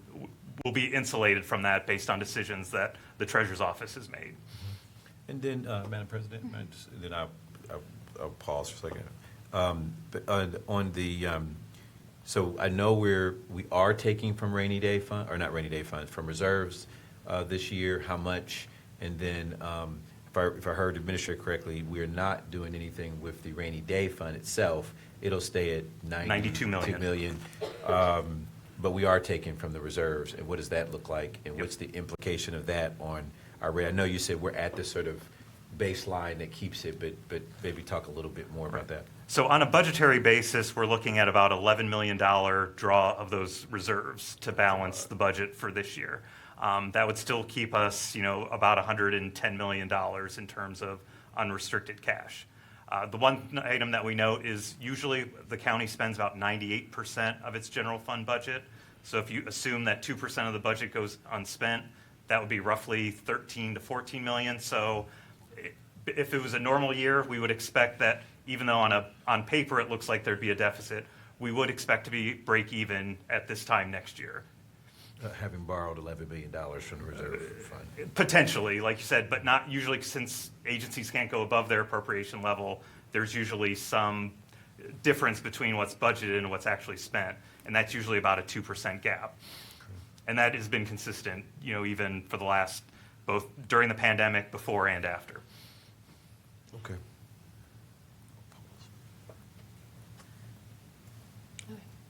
we'll be insulated from that based on decisions that the Treasurer's Office has made. And then, Madam President, then I'll pause for a second. But on the, so I know we are taking from rainy day fund, or not rainy day funds, from reserves this year. How much? And then if I heard the administrator correctly, we are not doing anything with the rainy day fund itself. It'll stay at 92 million. 2 million. But we are taking from the reserves, and what does that look like? And what's the implication of that on our rate? I know you said we're at this sort of baseline that keeps it, but maybe talk a little bit more about that. So on a budgetary basis, we're looking at about $11 million draw of those reserves to balance the budget for this year. That would still keep us, about $110 million in terms of unrestricted cash. The one item that we note is usually the county spends about 98% of its general fund budget. So if you assume that 2% of the budget goes unspent, that would be roughly 13 to 14 million. So if it was a normal year, we would expect that even though on paper it looks like there'd be a deficit, we would expect to be break even at this time next year. Having borrowed $11 million from the reserve fund. Potentially, like you said, but not usually, since agencies can't go above their appropriation level, there's usually some difference between what's budgeted and what's actually spent, and that's usually about a 2% gap. And that has been consistent, even for the last, both during the pandemic, before and after. Okay.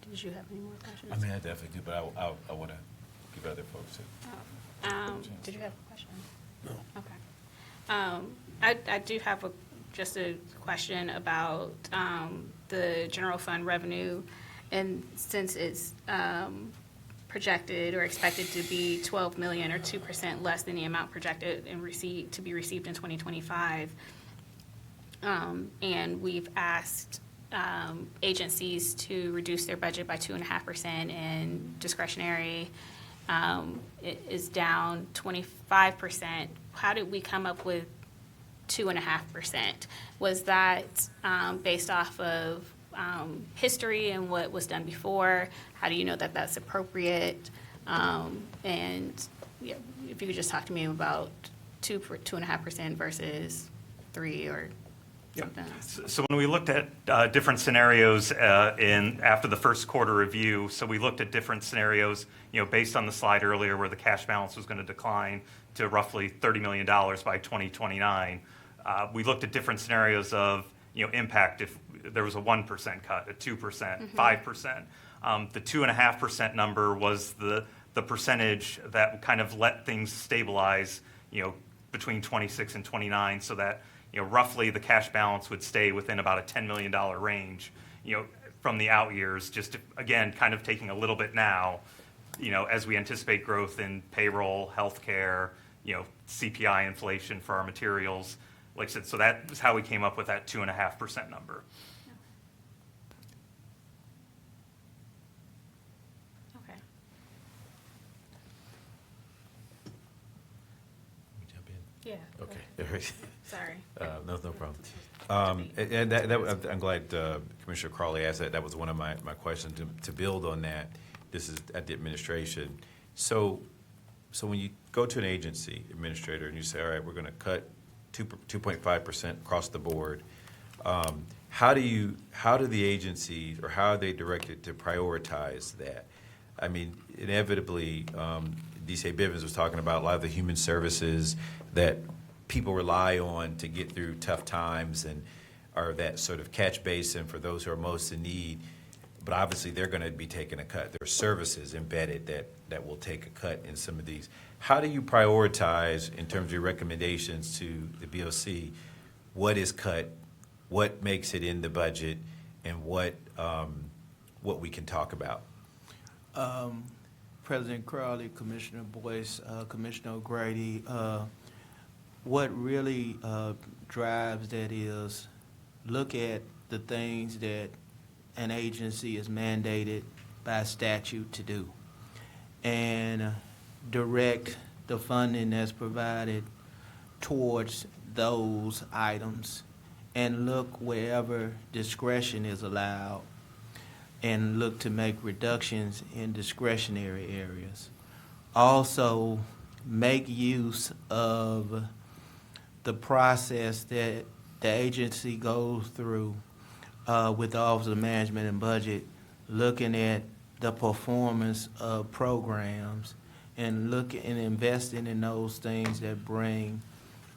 Did you have any more questions? I mean, I definitely do, but I want to give other folks it. Did you have a question? No. Okay. I do have just a question about the general fund revenue, and since it's projected or expected to be 12 million or 2% less than the amount projected and to be received in 2025, and we've asked agencies to reduce their budget by 2.5%, and discretionary it is down 25%. How did we come up with 2.5%? Was that based off of history and what was done before? How do you know that that's appropriate? And yeah, if you could just talk to me about 2.5% versus 3 or something else. So when we looked at different scenarios after the first quarter review, so we looked at different scenarios, based on the slide earlier where the cash balance was going to decline to roughly $30 million by 2029. We looked at different scenarios of, impact if there was a 1% cut, a 2%, 5%. The 2.5% number was the percentage that kind of let things stabilize, between 26 and 29, so that roughly the cash balance would stay within about a $10 million range, from the out years, just again, kind of taking a little bit now, as we anticipate growth in payroll, healthcare, CPI inflation for our materials. Like I said, so that is how we came up with that 2.5% number. Okay. Jump in. Yeah. Okay. Sorry. No problem. And I'm glad Commissioner Crawley asked that. That was one of my questions. To build on that, this is at the administration. So when you go to an agency administrator and you say, all right, we're going to cut 2.5% across the board, how do the agencies, or how are they directed to prioritize that? I mean, inevitably, D.C. Bivens was talking about a lot of the human services that people rely on to get through tough times and are that sort of catch basin for those who are most in need. But obviously, they're going to be taking a cut. There are services embedded that will take a cut in some of these. How do you prioritize, in terms of your recommendations to the BOC, what is cut, what makes it in the budget, and what we can talk about? President Crowley, Commissioner Boyce, Commissioner O'Grady, what really drives that is look at the things that an agency is mandated by statute to do and direct the funding that's provided towards those items and look wherever discretion is allowed and look to make reductions in discretionary areas. Also, make use of the process that the agency goes through with the Office of Management and Budget, looking at the performance of programs and investing in those things that bring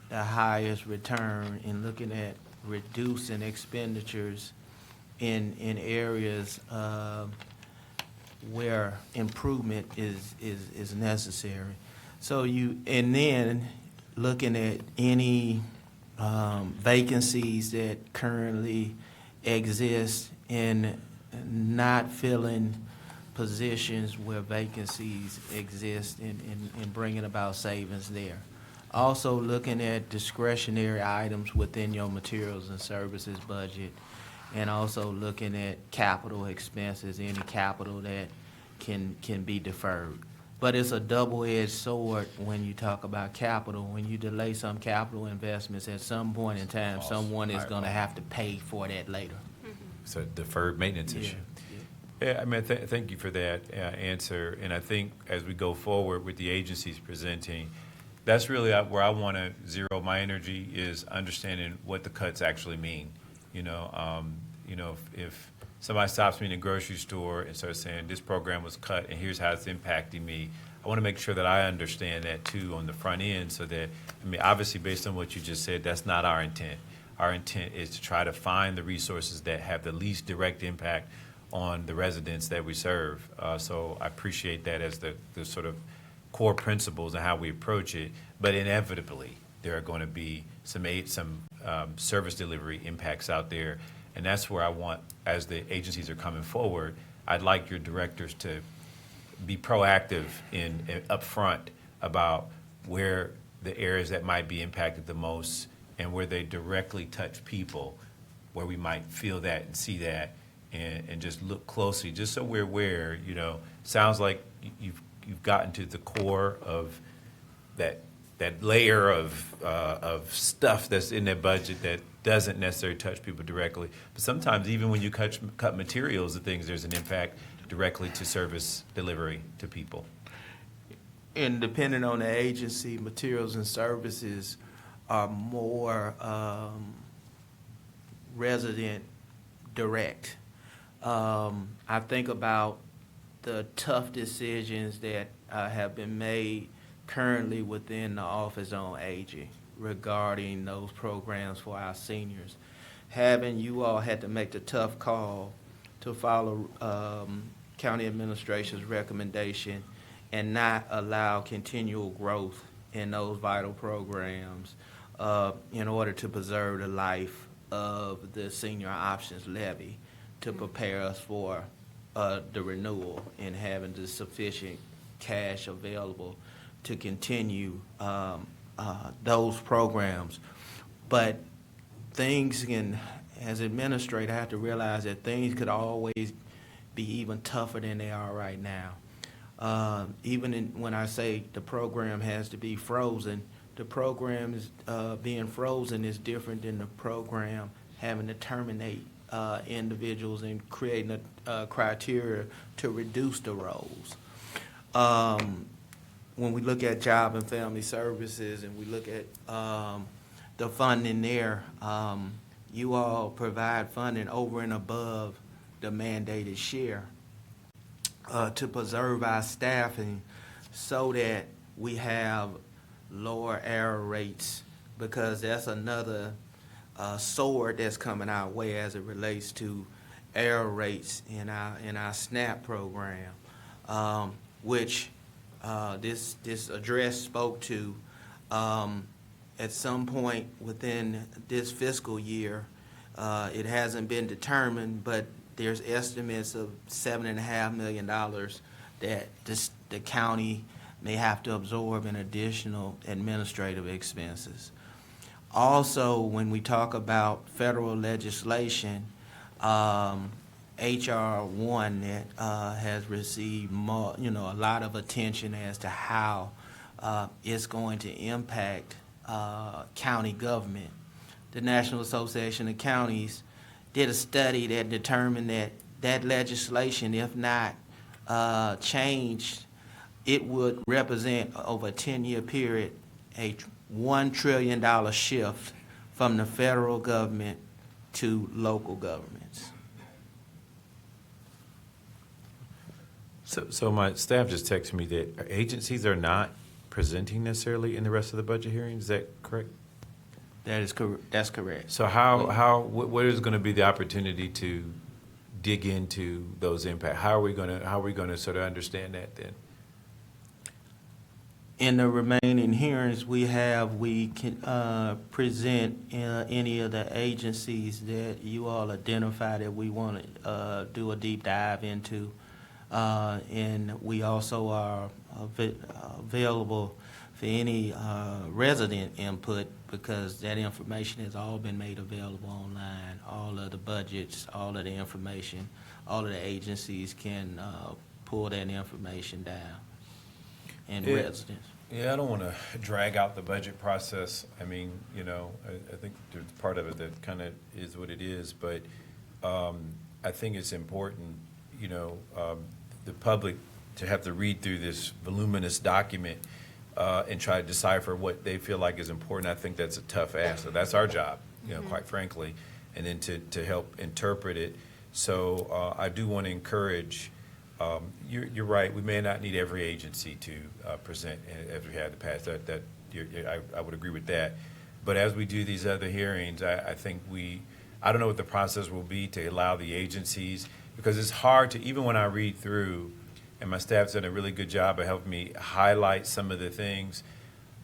the highest return in looking at reducing expenditures in areas where improvement is necessary. So and then looking at any vacancies that currently exist and not filling positions where vacancies exist and bringing about savings there. Also looking at discretionary items within your materials and services budget, and also looking at capital expenses, any capital that can be deferred. But it's a double-edged sword when you talk about capital. When you delay some capital investments, at some point in time, someone is gonna have to pay for that later. It's a deferred maintenance issue. Yeah, I mean, thank you for that answer. And I think as we go forward with the agencies presenting, that's really where I want to zero my energy, is understanding what the cuts actually mean. If somebody stops me in a grocery store and starts saying this program was cut and here's how it's impacting me, I want to make sure that I understand that too on the front end, so that, I mean, obviously based on what you just said, that's not our intent. Our intent is to try to find the resources that have the least direct impact on the residents that we serve. So I appreciate that as the sort of core principles and how we approach it. But inevitably, there are going to be some service delivery impacts out there. And that's where I want, as the agencies are coming forward, I'd like your directors to be proactive in upfront about where the areas that might be impacted the most and where they directly touch people, where we might feel that and see that, and just look closely, just so we're aware. Sounds like you've gotten to the core of that layer of stuff that's in that budget that doesn't necessarily touch people directly. But sometimes even when you cut materials and things, there's an impact directly to service delivery to people. And depending on the agency, materials and services are more resident direct. I think about the tough decisions that have been made currently within the Office on Aging regarding those programs for our seniors. Having you all had to make the tough call to follow county administration's recommendation and not allow continual growth in those vital programs in order to preserve the life of the senior options levy, to prepare us for the renewal and having the sufficient cash available to continue those programs. But things can, as administrator, I have to realize that things could always be even tougher than they are right now. When I say the program has to be frozen, the program is being frozen is different than the program having to terminate individuals and creating a criteria to reduce the roles. When we look at Job and Family Services and we look at the funding there, you all provide funding over and above the mandated share to preserve our staffing so that we have lower error rates, because that's another sword that's coming our way as it relates to error rates in our SNAP program, which this address spoke to. At some point within this fiscal year, it hasn't been determined, but there's estimates of $7.5 million that the county may have to absorb in additional administrative expenses. Also, when we talk about federal legislation, HR 1 that has received more, a lot of attention as to how it's going to impact county government. The National Association of Counties did a study that determined that legislation, if not changed, it would represent over a 10-year period a $1 trillion shift from the federal government to local governments. So my staff just texted me that agencies are not presenting necessarily in the rest of the budget hearings. Is that correct? That's correct. So what is going to be the opportunity to dig into those impacts? How are we going to sort of understand that then? In the remaining hearings we can present any of the agencies that you all identify that we want to do a deep dive into. And we also are available for any resident input, because that information has all been made available online. All of the budgets, all of the information, all of the agencies can pull that information down. And Yeah. residents. Yeah, I don't want to drag out the budget process. I mean, I think there's part of it that kind of is what it is, but I think it's important, the public to have to read through this voluminous document and try to decipher what they feel like is important. I think that's a tough ask. So that's our job, quite frankly, and then to help interpret it. So I do want to encourage. You're right. We may not need every agency to present as we had in the past. I would agree with that. But as we do these other hearings, I think I don't know what the process will be to allow the agencies, because it's hard to, even when I read through, and my staff's done a really good job of helping me highlight some of the things.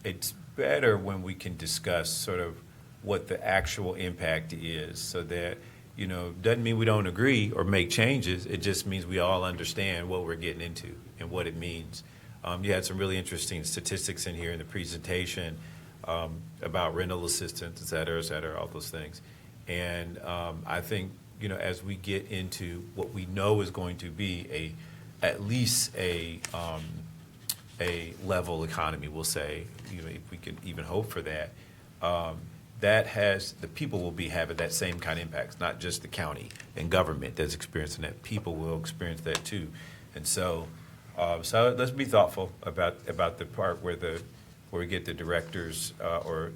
It's better when we can discuss sort of what the actual impact is, so that doesn't mean we don't agree or make changes. It just means we all understand what we're getting into and what it means. You had some really interesting statistics in here in the presentation about rental assistance, et cetera, all those things. And I think, as we get into what we know is going to be at least a level economy, we'll say, if we can even hope for that, the people will be having that same kind of impacts, not just the county and government that's experiencing that. People will experience that too. And so let's be thoughtful about the part where we get the directors or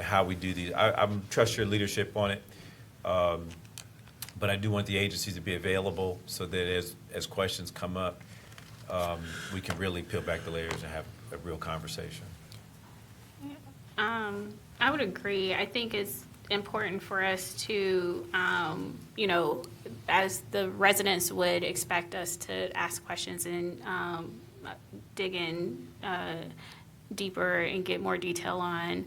how we do these. I trust your leadership on it, but I do want the agencies to be available so that as questions come up, we can really peel back the layers and have a real conversation. I would agree. I think it's important for us to, as the residents would expect us to ask questions and dig in deeper and get more detail on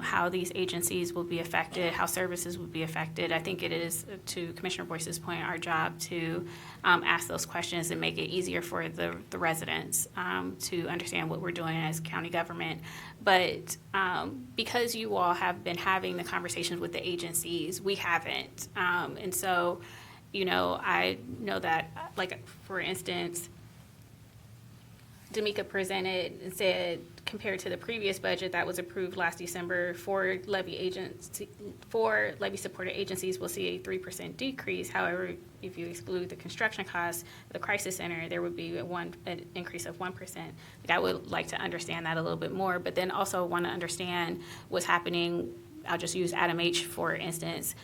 how these agencies will be affected, how services will be affected. I think it is, to Commissioner Boyce's point, our job to ask those questions and make it easier for the residents to understand what we're doing as county government. But because you all have been having the conversations with the agencies, we haven't. And so, I know that, like, for instance, D'Amica presented and said, compared to the previous budget that was approved last December, for levy-supported agencies will see a 3% decrease. However, if you exclude the construction costs, the crisis center, there would be an increase of 1%. I would like to understand that a little bit more, but then also want to understand what's happening. I'll just use Adam H., for instance.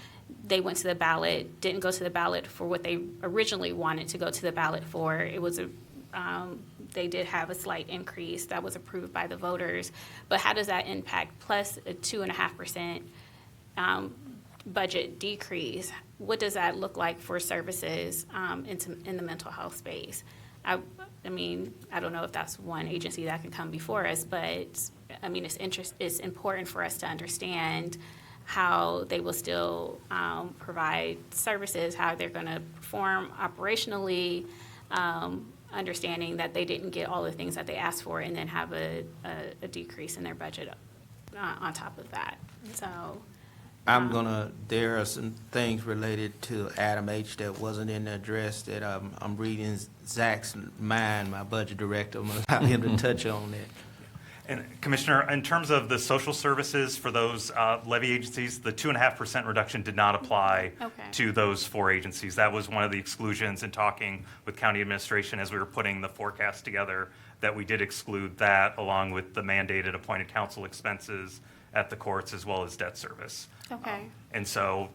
They went to the ballot, didn't go to the ballot for what they originally wanted to go to the ballot for. It was they did have a slight increase that was approved by the voters, but how does that impact, plus a 2.5% budget decrease? What does that look like for services in the mental health space? I mean, I don't know if that's one agency that can come before us, but I mean, it's important for us to understand how they will still provide services, how they're going to perform operationally, understanding that they didn't get all the things that they asked for, and then have a decrease in their budget on top of that. So there are some things related to Adam H. that wasn't in the address that I'm reading Zach's mind, my budget director. I'm going to allow him to touch on that. And Commissioner, in terms of the social services for those levy agencies, the 2.5% reduction did not apply to those 4 agencies. That was one of the exclusions in talking with county administration as we were putting the forecast together, that we did exclude that along with the mandated appointed counsel expenses at the courts as well as debt service. Okay. And so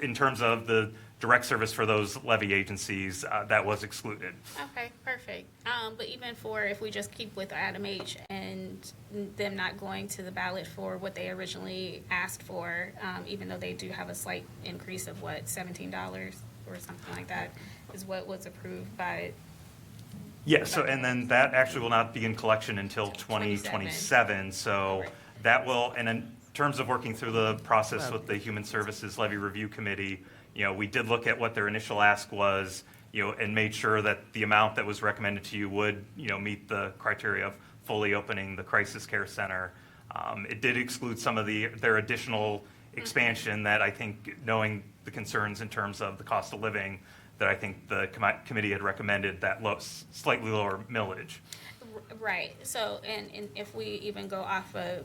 in terms of the direct service for those levy agencies, that was excluded. Okay, perfect. But even for, if we just keep with Adam H. and them not going to the ballot for what they originally asked for, even though they do have a slight increase of what, $17 or something like that, is what was approved by, Yes, so, and then that actually will not be in collection until 2027. So that will, and in terms of working through the process with the Human Services Levy Review Committee, we did look at what their initial ask was, and made sure that the amount that was recommended to you would, meet the criteria of fully opening the crisis care center. It did exclude some of their additional expansion that I think, knowing the concerns in terms of the cost of living, that I think the committee had recommended that slightly lower millage. right. So, and if we even go off of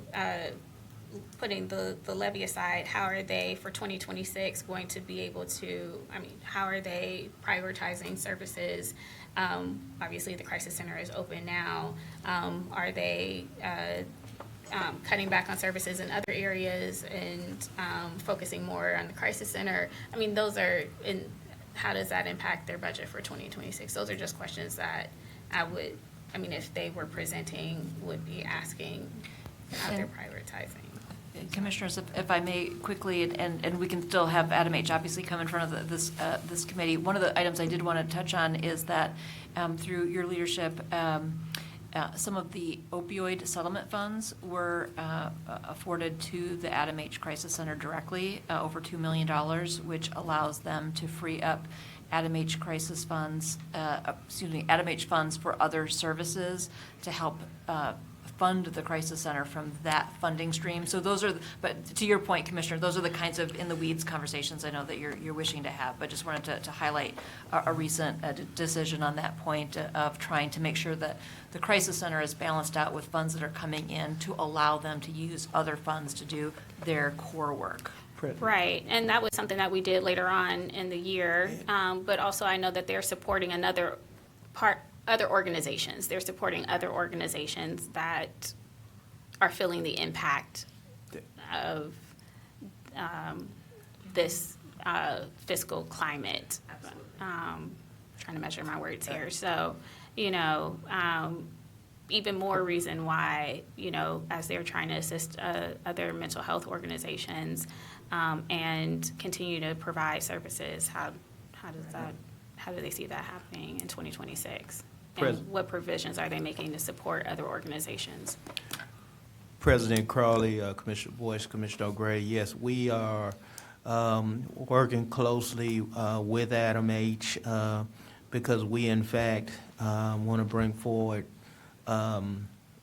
putting the levy aside, how are they for 2026 going to be able to, how are they prioritizing services? Obviously, the crisis center is open now. Are they cutting back on services in other areas and focusing more on the crisis center? Those are, how does that impact their budget for 2026? Those are just questions that I would, if they were presenting, would be asking how they're prioritizing. Commissioners, if I may quickly, and we can still have Adam H. obviously come in front of this committee. One of the items I did want to touch on is that through your leadership, some of the opioid settlement funds were afforded to the Adam H. Crisis Center directly, over $2 million, which allows them to free up Adam H. crisis funds, Adam H. funds for other services to help fund the crisis center from that funding stream. So those are, but to your point, Commissioner, those are the kinds of in the weeds conversations I know that you're wishing to have, but just wanted to highlight a recent decision on that point of trying to make sure that the crisis center is balanced out with funds that are coming in to allow them to use other funds to do their core work. Right, and that was something that we did later on in the year, but also I know that they're supporting other organizations. They're supporting other organizations that are feeling the impact of this fiscal climate. Trying to measure my words here. So, even more reason why, as they're trying to assist other mental health organizations and continue to provide services, how do they see that happening in 2026? And what provisions are they making to support other organizations? President Crawley, Commissioner Boyce, Commissioner O'Grady, yes, we are working closely with Adam H. Because we, in fact, want to bring forward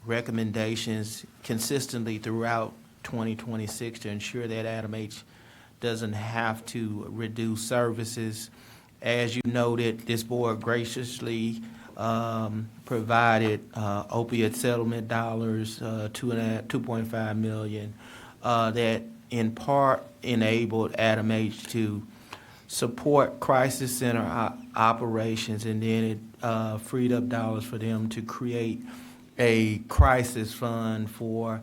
recommendations consistently throughout 2026 to ensure that Adam H. doesn't have to reduce services. As you noted, this board graciously provided opioid settlement dollars, $2.5 million, that in part enabled Adam H. to support crisis center operations, and then it freed up dollars for them to create a crisis fund for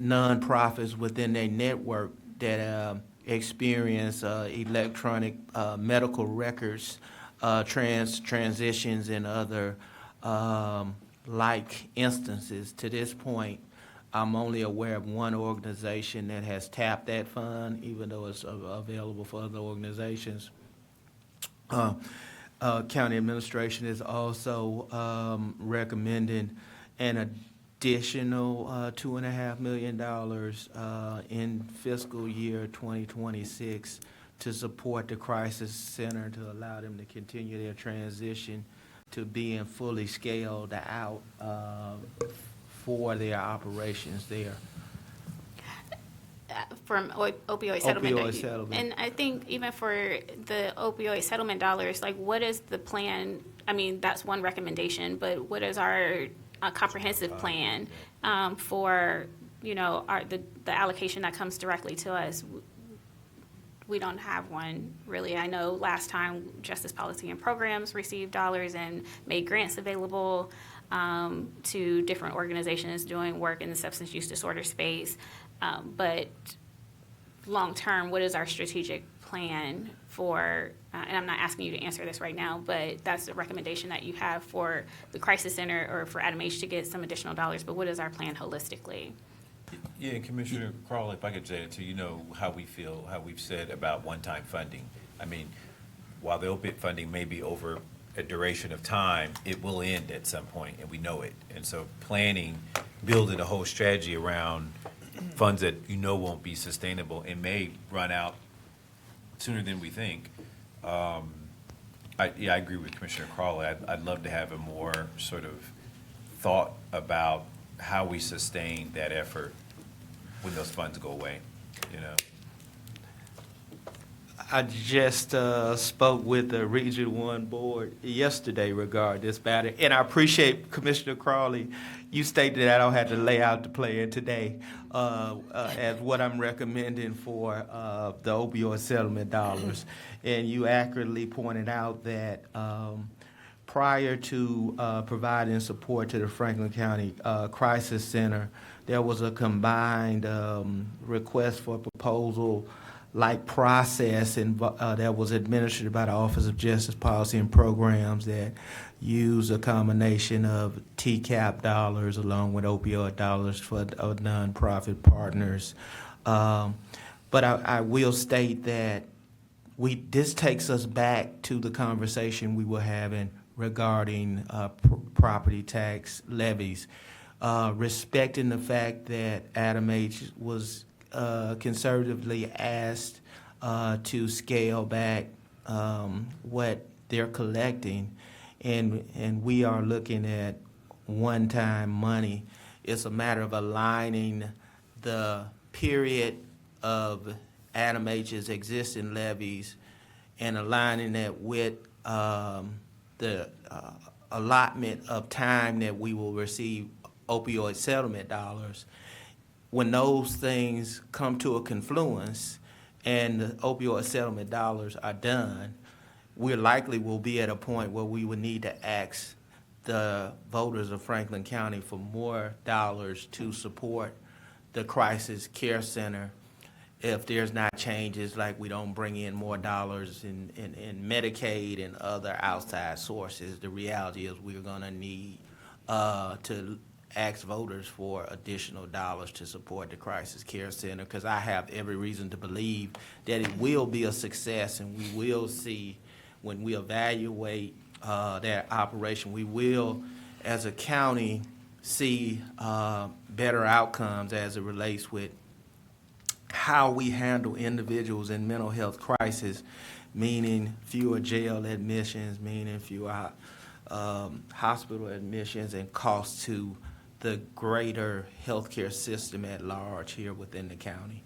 nonprofits within their network that experience electronic medical records transitions and other like instances. To this point, I'm only aware of one organization that has tapped that fund, even though it's available for other organizations. County administration is also recommending an additional $2.5 million in fiscal year 2026 to support the crisis center, to allow them to continue their transition to being fully scaled out for their operations there. From opioid settlement. Opioid settlement. And I think even for the opioid settlement dollars, like, what is the plan? That's one recommendation, but what is our comprehensive plan for, the allocation that comes directly to us? We don't have one, really. I know last time Justice Policy and Programs received dollars and made grants available to different organizations doing work in the substance use disorder space. But long-term, what is our strategic plan for, and I'm not asking you to answer this right now, but that's the recommendation that you have for the crisis center or for Adam H to get some additional dollars, but what is our plan holistically? Yeah, and Commissioner Carl, if I could say it too, you know how we feel, how we've said about one-time funding. I mean, while the OPID funding may be over a duration of time, it will end at some point, and we know it. And so planning, building a whole strategy around funds that you know won't be sustainable and may run out sooner than we think. I agree with Commissioner Crawley. I'd love to have a more sort of thought about how we sustain that effort when those funds go away, you know? I just spoke with the Region 1 board yesterday regarding this matter, and I appreciate Commissioner Crawley. You stated that I don't have to lay out the plan today as what I'm recommending for the opioid settlement dollars. And you accurately pointed out that prior to providing support to the Franklin County Crisis Center, there was a combined request for proposal like process that was administered by the Office of Justice Policy and Programs that use a combination of TCAP dollars along with opioid dollars for nonprofit partners. But I will state that this takes us back to the conversation we were having regarding property tax levies, respecting the fact that Adam H. was conservatively asked to scale back what they're collecting, and we are looking at one-time money. It's a matter of aligning the period of Adam H's existing levies and aligning that with the allotment of time that we will receive opioid settlement dollars. When those things come to a confluence and the opioid settlement dollars are done, we likely will be at a point where we would need to ask the voters of Franklin County for more dollars to support the crisis care center if there's not changes, like we don't bring in more dollars in Medicaid and other outside sources. The reality is we're going to need to ask voters for additional dollars to support the crisis care center, because I have every reason to believe that it will be a success, and we will see, when we evaluate that operation, we will, as a county, see better outcomes as it relates with how we handle individuals in mental health crisis, meaning fewer jail admissions, meaning fewer hospital admissions, and costs to the greater healthcare system at large here within the county.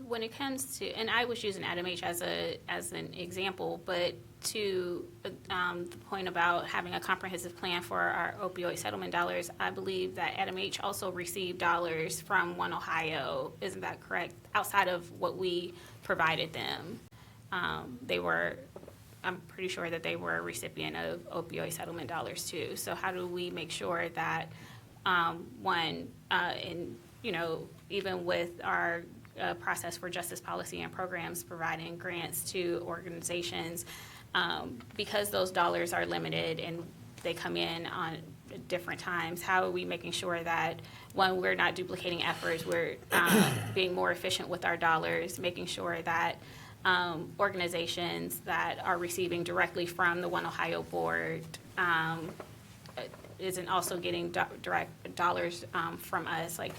When it comes to, and I was using Adam H as an example, but to the point about having a comprehensive plan for our opioid settlement dollars, I believe that Adam H also received dollars from One Ohio. Isn't that correct? Outside of what we provided them, I'm pretty sure that they were a recipient of opioid settlement dollars too. So how do we make sure that even with our process for justice policy and programs, providing grants to organizations, because those dollars are limited and they come in on different times, how are we making sure that, one, we're not duplicating efforts, we're being more efficient with our dollars, making sure that organizations that are receiving directly from the One Ohio Board isn't also getting direct dollars from us? Like,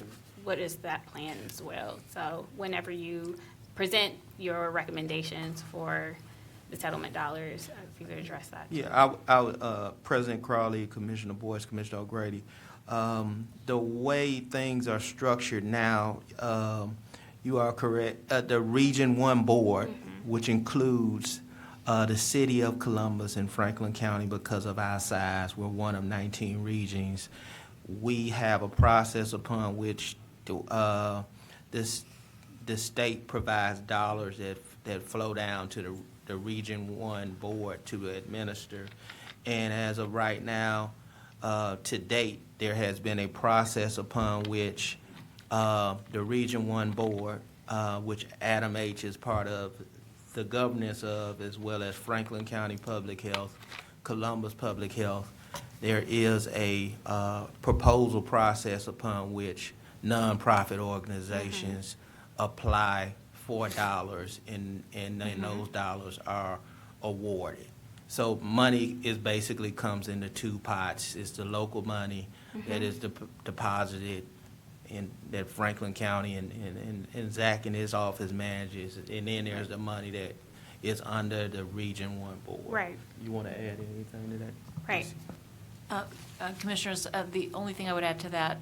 what is that plan as well? So whenever you present your recommendations for the settlement dollars, if you could address that. Yeah, President Crawley, Commissioner Boyce, Commissioner O'Grady, the way things are structured now, you are correct. The Region 1 Board, which includes the city of Columbus and Franklin County, because of our size, we're one of 19 regions. We have a process upon which the state provides dollars that flow down to the Region 1 Board to administer. And as of right now, to date, there has been a process upon which the Region 1 Board which Adam H. is part of the governance of, as well as Franklin County Public Health, Columbus Public Health, there is a proposal process upon which nonprofit organizations apply for dollars, and then those dollars are awarded. So money is basically comes into two pots. It's the local money that is deposited in that Franklin County and Zach and his office manages, and then there's the money that is under the Region 1 board. Right. You want to add anything to that? Right. Commissioners, the only thing I would add to that,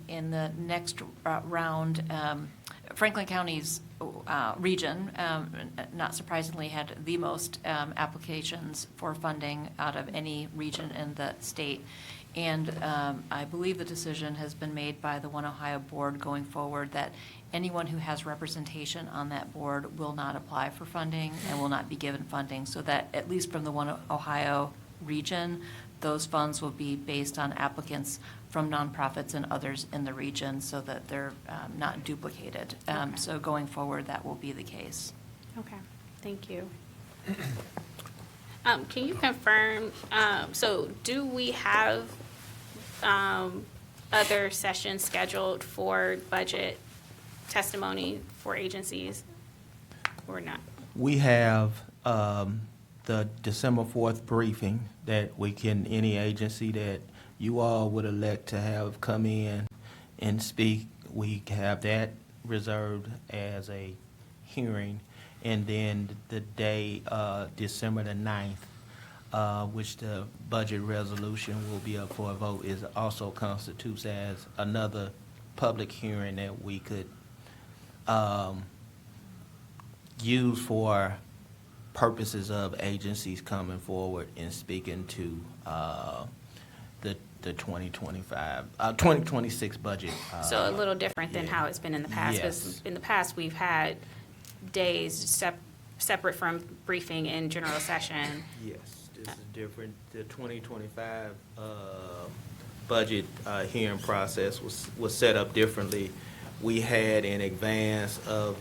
in the next round, Franklin County's region, not surprisingly, had the most applications for funding out of any region in the state. And I believe the decision has been made by the One Ohio Board going forward that anyone who has representation on that board will not apply for funding and will not be given funding, so that at least from the One Ohio region, those funds will be based on applicants from nonprofits and others in the region so that they're not duplicated. Okay. So going forward, that will be the case. Okay, thank you. Can you confirm, so do we have other sessions scheduled for budget testimony for agencies or not? We have the December 4th briefing that we can, any agency that you all would elect to have come in and speak, we have that reserved as a hearing. And then the day, December the 9th, which the budget resolution will be up for a vote, is also constitutes as another public hearing that we could use for purposes of agencies coming forward and speaking to the 2026 budget. So a little different than yeah. how it's been in the past. 'Cause Yes. in the past, we've had days separate from briefing and general session. Yes, this is different. The 2025 budget hearing process was set up differently. We had, in advance of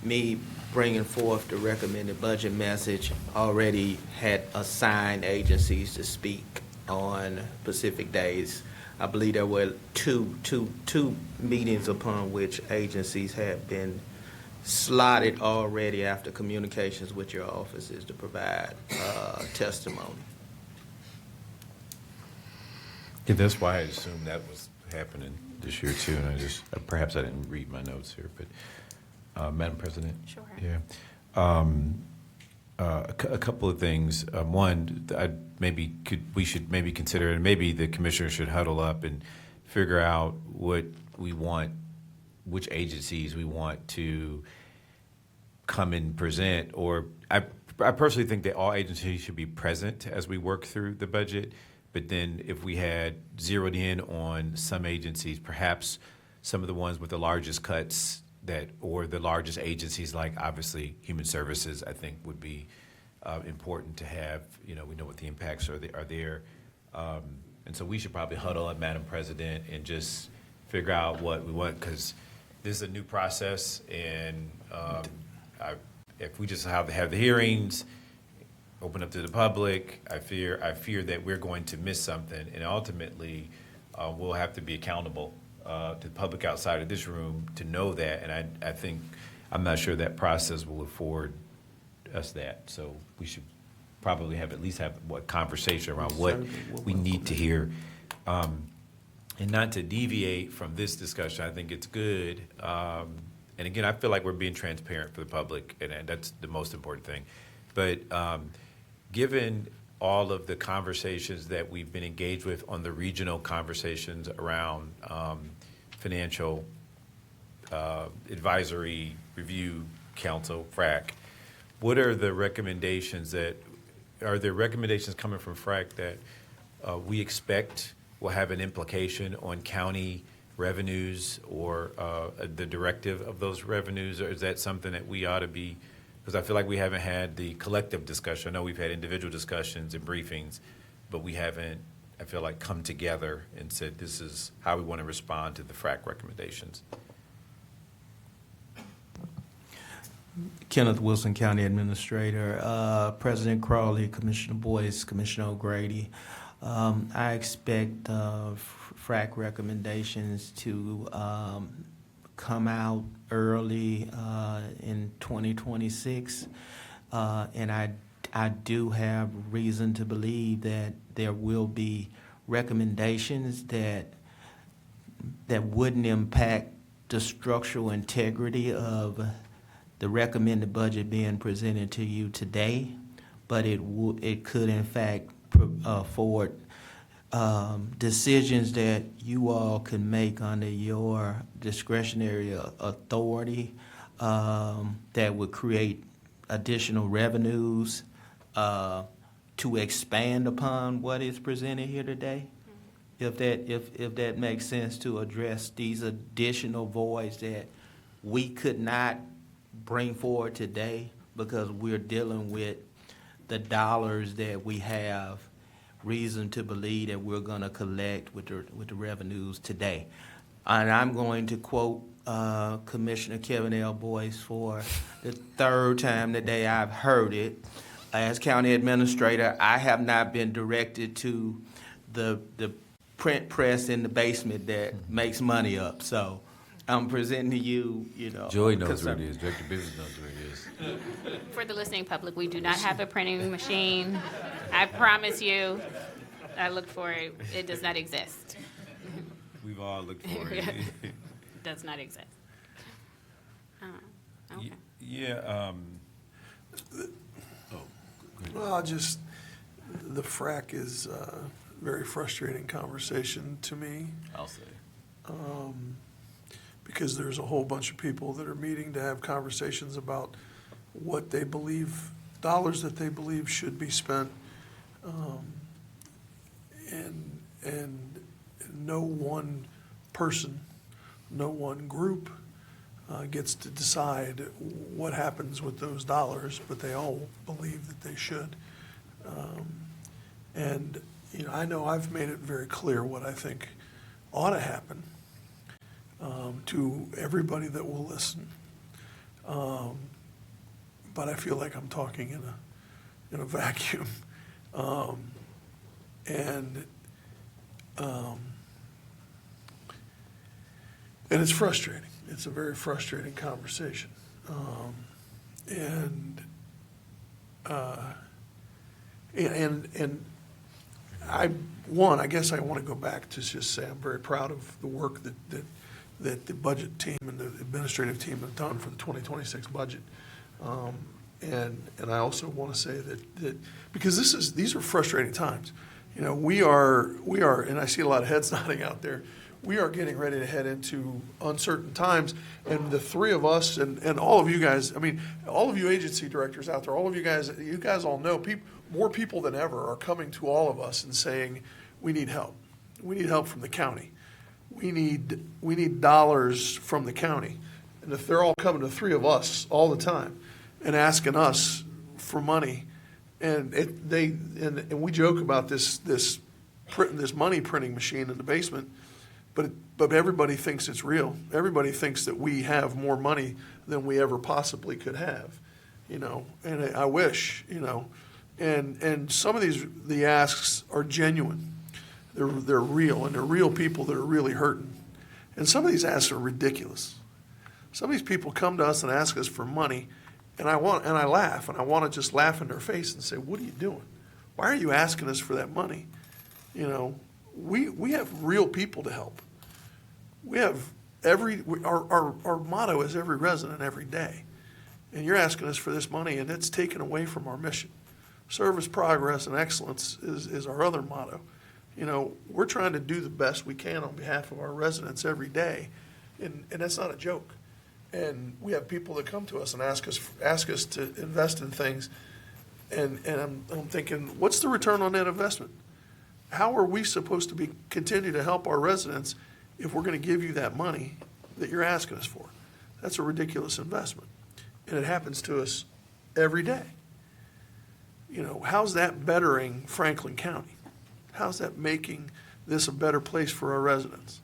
me bringing forth the recommended budget message, already had assigned agencies to speak on specific days. I believe there were two meetings upon which agencies had been slotted already after communications with your offices to provide testimony. Yeah, that's why I assumed that was happening this year too, and perhaps I didn't read my notes here, but, Madam President? Sure. Yeah. A couple of things. One, we should maybe consider, and maybe the commissioner should huddle up and figure out what we want, which agencies we want to come and present, or I personally think that all agencies should be present as we work through the budget. But then if we had zeroed in on some agencies, perhaps some of the ones with the largest cuts or the largest agencies, like obviously Human Services, I think would be important to have. We know what the impacts are there. And so we should probably huddle up, Madam President, and just figure out what we want, because this is a new process, and if we just have the hearings, open up to the public, I fear that we're going to miss something, and ultimately we'll have to be accountable to the public outside of this room to know that, and I'm not sure that process will afford us that. So we should probably at least have what conversation around what we need to hear. And not to deviate from this discussion, I think it's good. And again, I feel like we're being transparent for the public, and that's the most important thing. But given all of the conversations that we've been engaged with on the regional conversations around financial advisory review council, FRAC, what are the recommendations are there recommendations coming from FRAC that we expect will have an implication on county revenues or the directive of those revenues? Or is that something that we ought to be, because I feel like we haven't had the collective discussion. I know we've had individual discussions and briefings, but we haven't, I feel like, come together and said this is how we want to respond to the FRAC recommendations. Kenneth Wilson, County Administrator, President Crawley, Commissioner Boyce, Commissioner O'Grady. I expect FRAC recommendations to come out early in 2026, and I do have reason to believe that there will be recommendations that wouldn't impact the structural integrity of the recommended budget being presented to you today, but it could in fact afford decisions that you all can make under your discretionary authority that would create additional revenues to expand upon what is presented here today. If that makes sense, to address these additional voids that we could not bring forward today because we're dealing with the dollars that we have reason to believe that we're going to collect with the revenues today. And I'm going to quote Commissioner Kevin L. Boyce for the third time today I've heard it. As county administrator, I have not been directed to the print press in the basement that makes money up. So I'm presenting to you, Joey knows where it is. Director Business knows where it is. For the listening public, we do not have a printing machine. I promise you. I looked for it. It does not exist. We've all looked for it. Does not exist. Okay. Yeah. Well, the FRAC is a very frustrating conversation to me. I'll say. Because there's a whole bunch of people that are meeting to have conversations about what they believe, dollars that they believe should be spent. And no one person, no one group gets to decide what happens with those dollars, but they all believe that they should. And I know I've made it very clear what I think ought to happen to everybody that will listen. But I feel like I'm talking in a vacuum. And it's frustrating. It's a very frustrating conversation. And I guess I want to go back to just say I'm very proud of the work that the budget team and the administrative team have done for the 2026 budget. And I also want to say that because these are frustrating times. We are, and I see a lot of heads nodding out there. We are getting ready to head into uncertain times, and the three of us and all of you guys, all of you agency directors out there, all of you guys all know more people than ever are coming to all of us and saying, we need help. We need help from the county. We need dollars from the county. And if they're all coming to three of us all the time and asking us for money, and we joke about this money printing machine in the basement, but everybody thinks it's real. Everybody thinks that we have more money than we ever possibly could have, and I wish, and some of the asks are genuine. They're real, and they're real people that are really hurting. And some of these asks are ridiculous. Some of these people come to us and ask us for money, and I laugh, and I want to just laugh in their face and say, what are you doing? Why are you asking us for that money? We have real people to help. We have our motto is every resident, every day. And you're asking us for this money, and it's taken away from our mission. Service, progress, and excellence is our other motto. We're trying to do the best we can on behalf of our residents every day, and that's not a joke. And we have people that come to us and ask us to invest in things, and I'm thinking, what's the return on that investment? How are we supposed to continue to help our residents if we're going to give you that money that you're asking us for? That's a ridiculous investment, and it happens to us every day. How's that bettering Franklin County? How's that making this a better place for our residents?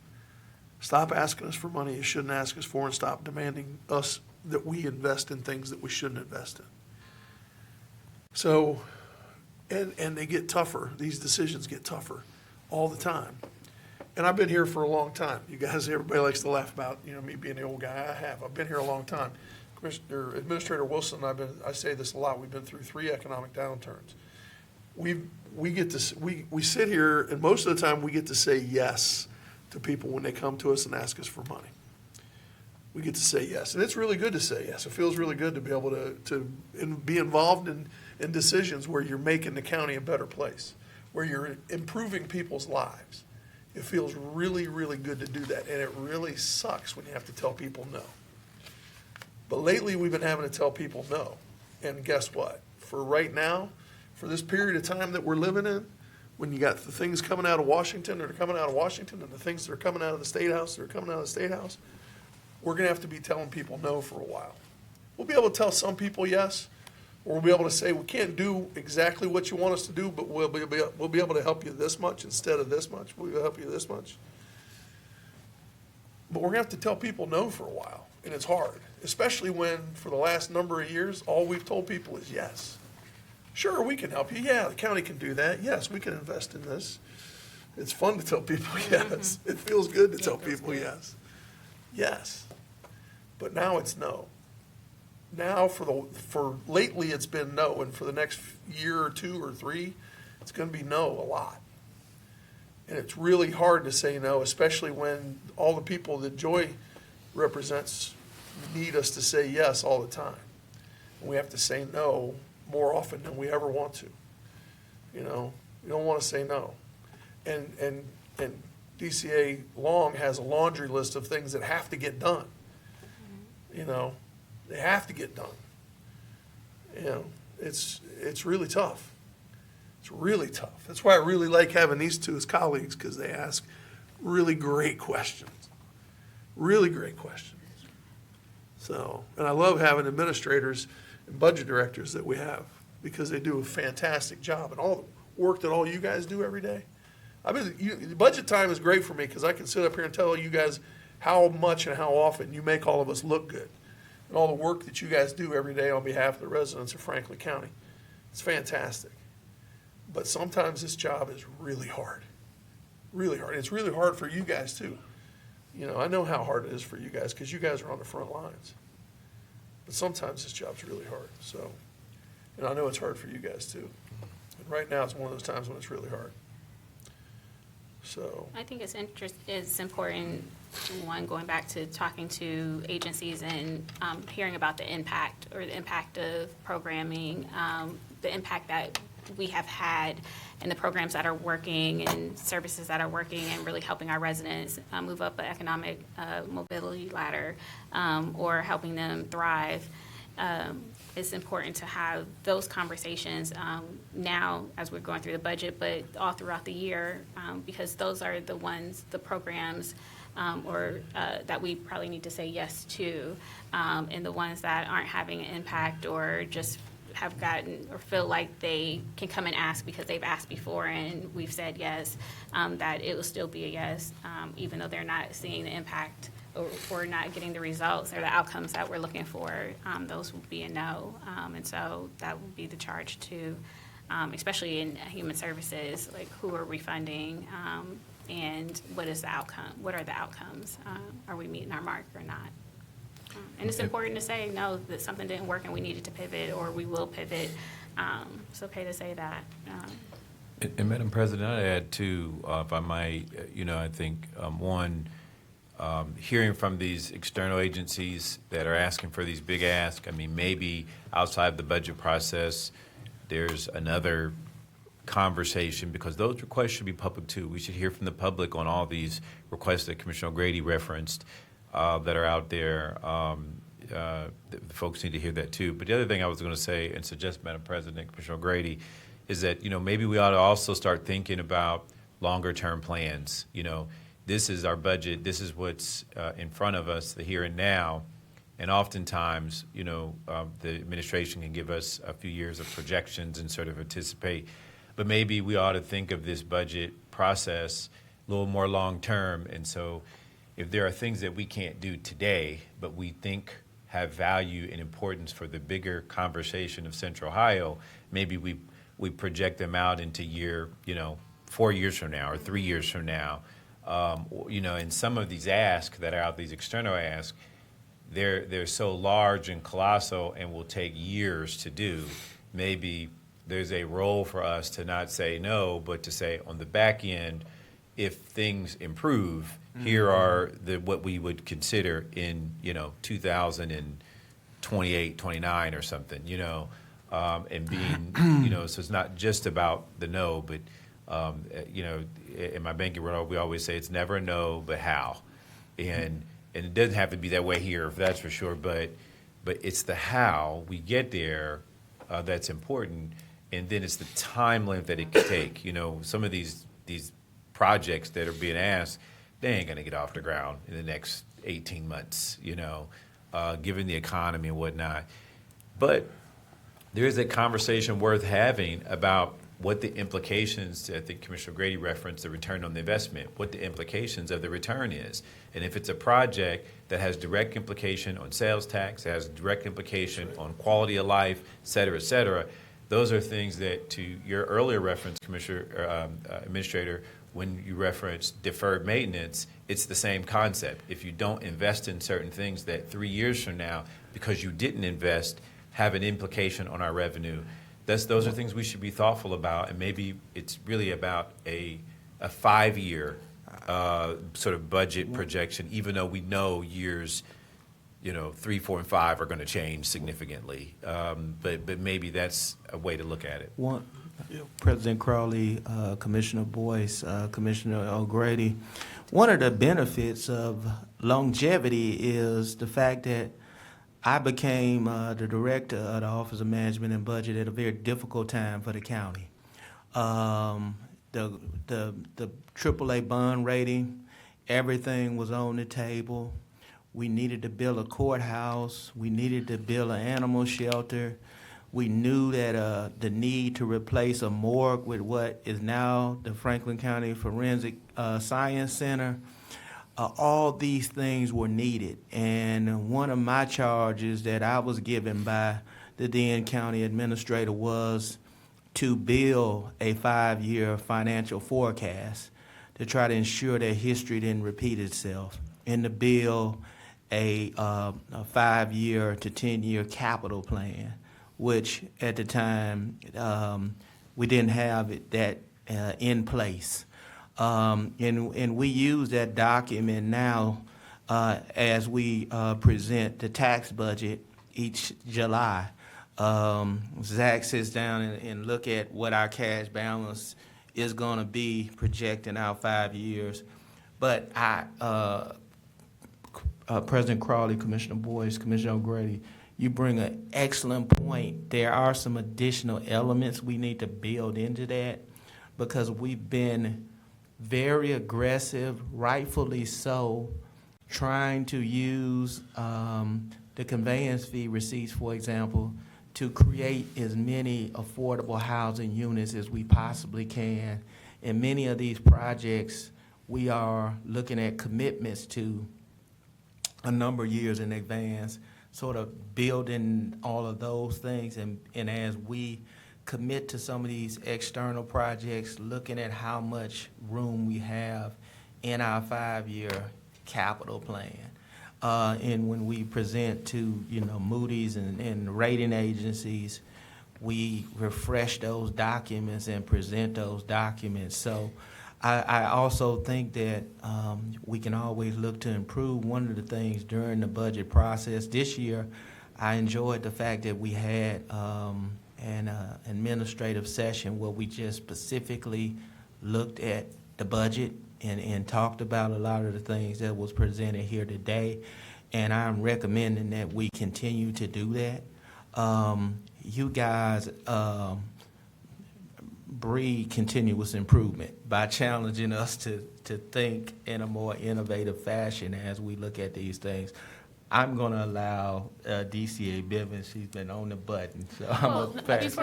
Stop asking us for money you shouldn't ask us for, and stop demanding us that we invest in things that we shouldn't invest in. So, and they get tougher. These decisions get tougher all the time. And I've been here for a long time. You guys, everybody likes to laugh about, me being the old guy. I have. I've been here a long time. Administrator Wilson and I say this a lot. We've been through 3 economic downturns. We sit here, and most of the time we get to say yes to people when they come to us and ask us for money. We get to say yes, and it's really good to say yes. It feels really good to be able to be involved in decisions where you're making the county a better place, where you're improving people's lives. It feels really, really good to do that, and it really sucks when you have to tell people no. But lately, we've been having to tell people no, and guess what? For right now, for this period of time that we're living in, when you got the things coming out of Washington that are coming out of Washington, and the things that are coming out of the State House that are coming out of the State House, we're going to have to be telling people no for a while. We'll be able to tell some people yes, or we'll be able to say, we can't do exactly what you want us to do, but we'll be able to help you this much instead of this much. We'll help you this much. But we're going to have to tell people no for a while, and it's hard, especially when, for the last number of years, all we've told people is yes. Sure, we can help you. Yeah, the county can do that. Yes, we can invest in this. It's fun to tell people yes. It feels good to tell people yes. Yes. But now it's no. Now for lately it's been no, and for the next year or 2 or 3, it's going to be no a lot. And it's really hard to say no, especially when all the people that Joy represents need us to say yes all the time. And we have to say no more often than we ever want to. You don't want to say no. And DCA Long has a laundry list of things that have to get done. They have to get done. It's really tough. It's really tough. That's why I really like having these two as colleagues, because they ask really great questions. Really great questions. So, and I love having administrators and budget directors that we have, because they do a fantastic job, and all the work that all you guys do every day. Budget time is great for me, because I can sit up here and tell you guys how much and how often you make all of us look good, and all the work that you guys do every day on behalf of the residents of Franklin County. It's fantastic. But sometimes this job is really hard. Really hard. It's really hard for you guys too. I know how hard it is for you guys, because you guys are on the front lines. But sometimes this job's really hard. So, and I know it's hard for you guys too. And right now it's one of those times when it's really hard. So I think it's important, one, going back to talking to agencies and hearing about the impact of programming, the impact that we have had and the programs that are working and services that are working and really helping our residents move up an economic mobility ladder, or helping them thrive. It's important to have those conversations now as we're going through the budget, but all throughout the year, because those are the programs that we probably need to say yes to, and the ones that aren't having an impact or just have gotten or feel like they can come and ask because they've asked before and we've said yes, that it will still be a yes, even though they're not seeing the impact or not getting the results or the outcomes that we're looking for. Those will be a no, and so that will be the charge too, especially in human services, like who are we funding, and what is the outcome? What are the outcomes? Are we meeting our mark or not? And it's important to say, no, that something didn't work and we needed to pivot, or we will pivot. It's okay to say that. And Madam President, I'd add too, if I might, I think, one, hearing from these external agencies that are asking for these big asks, maybe outside the budget process, there's another conversation, because those requests should be public too. We should hear from the public on all these requests that Commissioner O'Grady referenced that are out there. The folks need to hear that too. But the other thing I was going to say and suggest, Madam President, Commissioner O'Grady, is that maybe we ought to also start thinking about longer term plans. This is our budget. This is what's in front of us, the here and now. And oftentimes, the administration can give us a few years of projections and sort of anticipate. But maybe we ought to think of this budget process a little more long term. And so if there are things that we can't do today, but we think have value and importance for the bigger conversation of Central Ohio, maybe we project them out into 4 years from now or 3 years from now. And some of these asks that are out, these external asks, they're so large and colossal and will take years to do. Maybe there's a role for us to not say no, but to say on the back end, if things improve, here are what we would consider in 2028, 29 or something, and being so it's not just about the no, but in my banking world we always say it's never a no, but how, and it doesn't have to be that way here, that's for sure, but it's the how we get there that's important, and then it's the time length that it could take. Some of these projects that are being asked, they ain't gonna get off the ground in the next 18 months, given the economy and whatnot. But there is a conversation worth having about what the implications, I think Commissioner Grady referenced the return on the investment, what the implications of the return is. And if it's a project that has direct implication on sales tax, has direct implication on quality of life, et cetera, those are things that, to your earlier reference, Commissioner, Administrator, when you reference deferred maintenance, it's the same concept. If you don't invest in certain things that 3 years from now, because you didn't invest, have an implication on our revenue, those are things we should be thoughtful about, and maybe it's really about a 5-year sort of budget projection, even though we know years 3, 4, and 5 are going to change significantly. But maybe that's a way to look at it. President Crowley, Commissioner Boyce, Commissioner O'Grady, one of the benefits of longevity is the fact that I became the director of the Office of Management and Budget at a very difficult time for the county. The AAA bond rating, everything was on the table. We needed to build a courthouse. We needed to build an animal shelter. We knew that the need to replace a morgue with what is now the Franklin County Forensic Science Center. All these things were needed. And one of my charges that I was given by the then county administrator was to build a 5-year financial forecast to try to ensure that history didn't repeat itself, and to build a 5-year to 10-year capital plan, which at the time we didn't have that in place. And we use that document now as we present the tax budget each July. Zach sits down and look at what our cash balance is going to be projecting out 5 years. But President Crawley, Commissioner Boyce, Commissioner O'Grady, you bring an excellent point. There are some additional elements we need to build into that, because we've been very aggressive, rightfully so, trying to use the conveyance fee receipts, for example, to create as many affordable housing units as we possibly can. In many of these projects, we are looking at commitments to a number of years in advance, sort of building all of those things. And as we commit to some of these external projects, looking at how much room we have in our 5-year capital plan. And when we present to, Moody's and rating agencies, we refresh those documents and present those documents. So I also think that we can always look to improve. One of the things during the budget process this year, I enjoyed the fact that we had an administrative session where we just specifically looked at the budget and talked about a lot of the things that was presented here today. And I'm recommending that we continue to do that. You guys breed continuous improvement by challenging us to think in a more innovative fashion as we look at these things. I'm going to allow DCA Bivens. She's been on the button, so I'm going to pass.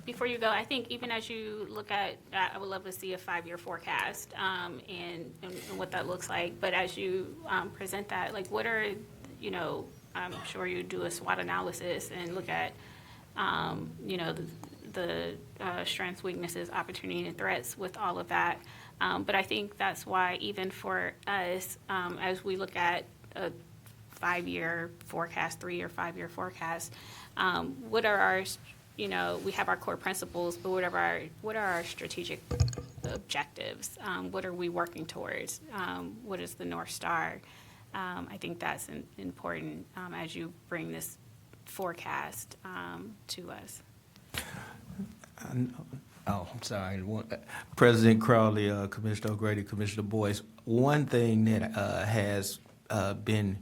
Before you go, I think even as you look at, I would love to see a 5-year forecast and what that looks like. But as you present that, like, what are you know, I'm sure you do a SWOT analysis and look at, you know, the strengths, weaknesses, opportunity, and threats with all of that. But I think that's why even for us, as we look at a 5-year forecast, 3 or 5-year forecast, what are our, you know, we have our core principles, but what are our strategic objectives? What are we working towards? What is the North Star? I think that's important as you bring this forecast to us. Oh, I'm sorry. President Crowley, Commissioner O'Grady, Commissioner Boyce, one thing that has been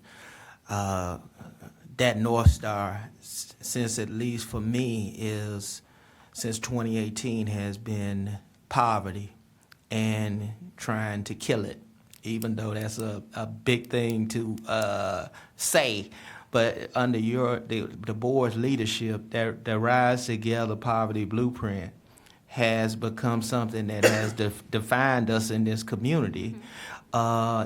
that North Star since, at least for me, is since 2018 has been poverty and trying to kill it, even though that's a big thing to say. But under the board's leadership, the Rise Together Poverty Blueprint has become something that has defined us in this community.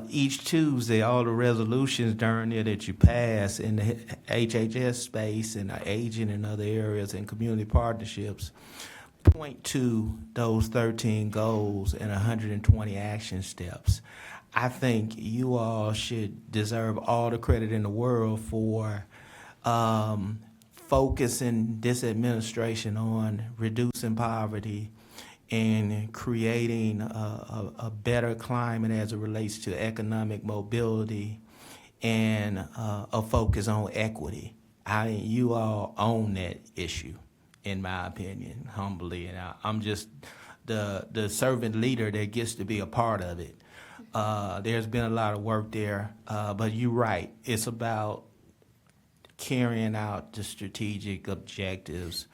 Each Tuesday, all the resolutions during there that you pass in the HHS space and aging in other areas and community partnerships point to those 13 goals and 120 action steps. I think you all should deserve all the credit in the world for focusing this administration on reducing poverty and creating a better climate as it relates to economic mobility and a focus on equity. You all own that issue, in my opinion, humbly, and I'm just the servant leader that gets to be a part of it. There's been a lot of work there, but you're right. It's about carrying out the strategic objectives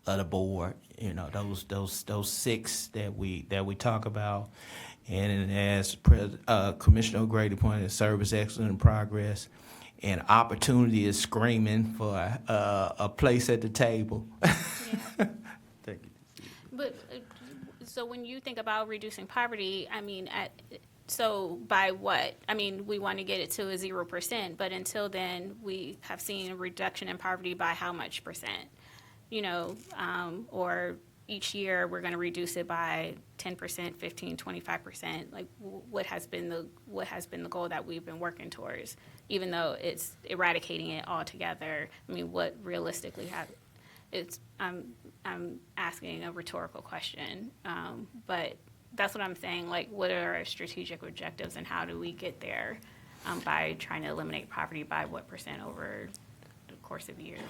of the board. You know, those 6 that we talk about, and as Commissioner O'Grady pointed, service excellence and progress, and opportunity is screaming for a place at the table. Yeah. Thank you. But so when you think about reducing poverty, I mean, so by what? I mean, we want to get it to a 0%, but until then, we have seen a reduction in poverty by how much percent? You know, or each year we're going to reduce it by 10%, 15, 25%. Like, what has been the goal that we've been working towards? Even though it's eradicating it altogether, I mean, what realistically I'm asking a rhetorical question, but that's what I'm saying. Like, what are our strategic objectives, and how do we get there by trying to eliminate poverty by what percent over the course of years?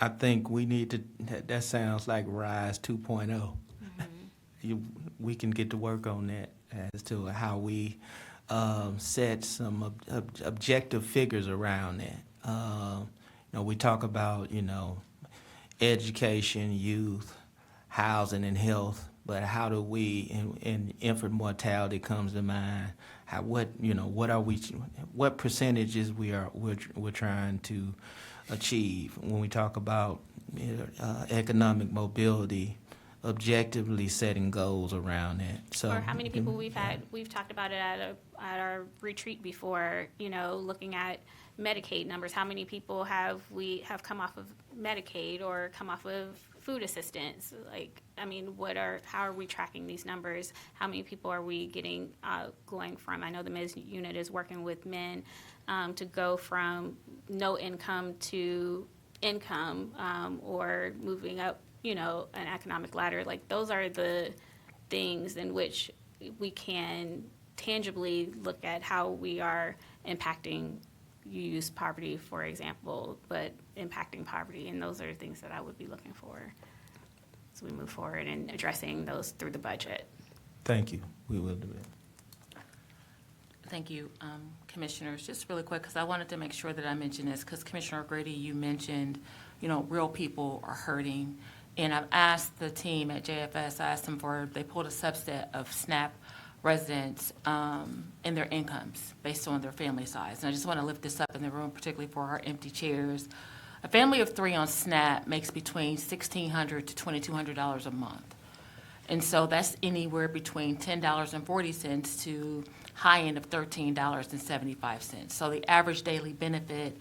I think we need to, that sounds like Rise 2.0. We can get to work on that as to how we set some objective figures around that. You know, we talk about, you know, education, youth, housing, and health, but how do we, and infant mortality comes to mind. What percentages we're trying to achieve when we talk about economic mobility, objectively setting goals around that. So, or how many people we've talked about it at our retreat before, you know, looking at Medicaid numbers. How many people have come off of Medicaid or come off of food assistance? Like, I mean, how are we tracking these numbers? How many people are we getting going from? I know the men's unit is working with men to go from no income to income, or moving up, you know, an economic ladder. Like, those are the things in which we can tangibly look at how we are impacting, you use poverty, for example, but impacting poverty. And those are the things that I would be looking for as we move forward and addressing those through the budget. thank you. We will do that. Thank you, Commissioners. Just really quick, because I wanted to make sure that I mention this, because Commissioner O'Grady, you mentioned, you know, real people are hurting. And I've asked the team at JFS, I asked them they pulled a subset of SNAP residents and their incomes based on their family size. And I just want to lift this up in the room, particularly for our empty chairs. A family of 3 on SNAP makes between $1,600 to $2,200 a month. And so that's anywhere between $10.40 to high end of $13.75. So the average daily benefit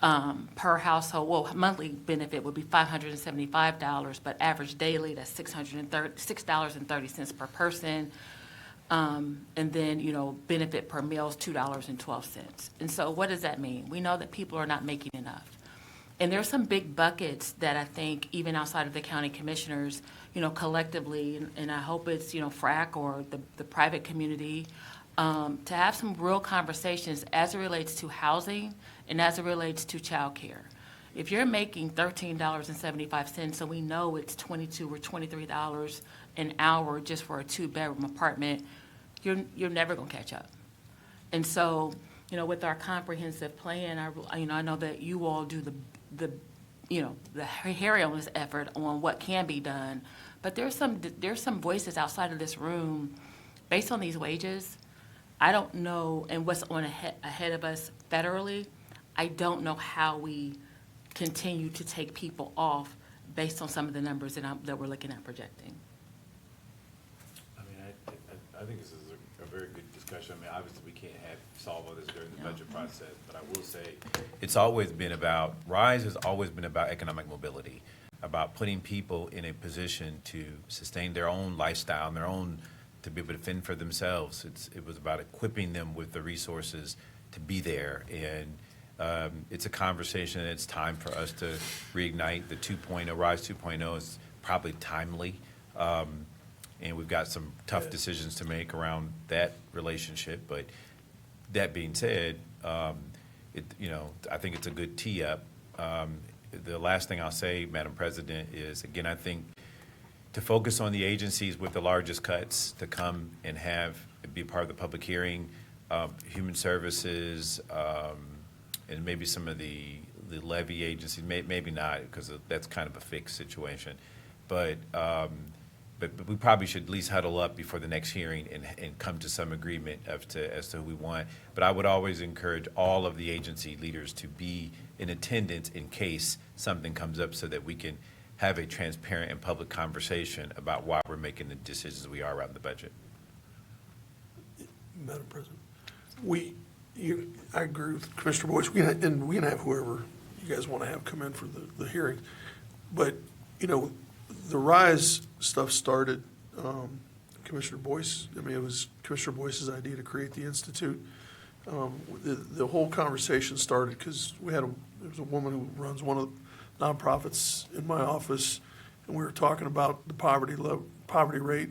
per household, well, monthly benefit would be $575, but average daily, that's $6.30 per person. And then, benefit per meal is $2.12. And so what does that mean? We know that people are not making enough. And there's some big buckets that I think even outside of the county commissioners, collectively, and I hope it's, FRAC or the private community, to have some real conversations as it relates to housing and as it relates to childcare. If you're making $13.75, so we know it's $22 or $23 an hour just for a two-bedroom apartment, you're never going to catch up. And so, with our comprehensive plan, I know that you all do the hairy-on-this effort on what can be done, but there's some voices outside of this room, based on these wages, I don't know, and what's on ahead of us federally, I don't know how we continue to take people off based on some of the numbers that we're looking at projecting. I mean, I think this is a very good discussion. I mean, obviously, we can't solve all this during the budget process, but I will say, it's always been about, RISE has always been about economic mobility, about putting people in a position to sustain their own lifestyle and to be able to fend for themselves. It was about equipping them with the resources to be there. And it's a conversation, and it's time for us to reignite the 2.0. RISE 2.0 is probably timely. And we've got some tough decisions to make around that relationship. But that being said, I think it's a good tee up. The last thing I'll say, Madam President, is, again, I think to focus on the agencies with the largest cuts to come and be part of the public hearing, Human Services, and maybe some of the levy agencies, maybe not, because that's kind of a fixed situation. But we probably should at least huddle up before the next hearing and come to some agreement as to who we want. But I would always encourage all of the agency leaders to be in attendance in case something comes up, so that we can have a transparent and public conversation about why we're making the decisions we are around the budget. Madam President, I agree with Commissioner Boyce, we can have whoever you guys want to have come in for the hearing. But, the RISE stuff started, Commissioner Boyce, it was Commissioner Boyce's idea to create the institute. The whole conversation started because there was a woman who runs one of the nonprofits in my office, and we were talking about the poverty rate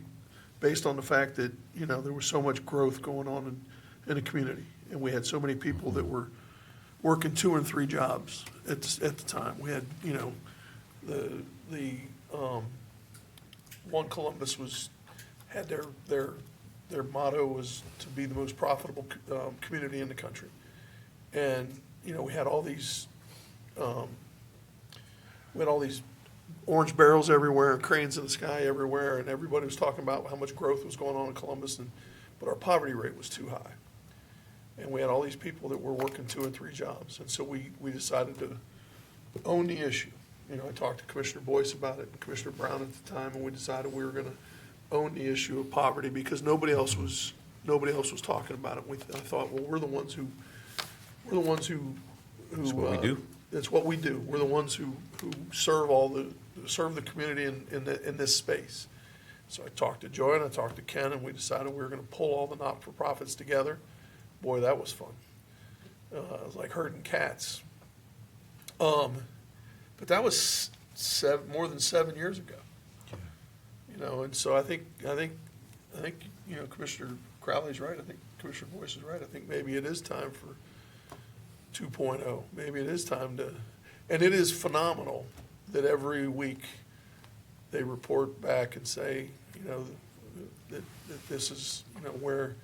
based on the fact that, there was so much growth going on in the community. And we had so many people that were working 2 and 3 jobs at the time. We had, the One Columbus had their motto was to be the most profitable community in the country. And, we had all these orange barrels everywhere, and cranes in the sky everywhere, and everybody was talking about how much growth was going on in Columbus, but our poverty rate was too high. And we had all these people that were working 2 and 3 jobs. And so we decided to own the issue. I talked to Commissioner Boyce about it and Commissioner Brown at the time, and we decided we were going to own the issue of poverty because nobody else was talking about it. I thought, well, we're the ones who That's what we do. It's what we do. We're the ones who serve the community in this space. So I talked to Joy and I talked to Ken, and we decided we were going to pull all the not-for-profits together. Boy, that was fun. It was like herding cats. But that was more than 7 years ago. And so I think Commissioner Crowley's right. I think Commissioner Boyce is right. I think maybe it is time for 2.0. Maybe it is time to, and it is phenomenal that every week they report back and say, that this is, where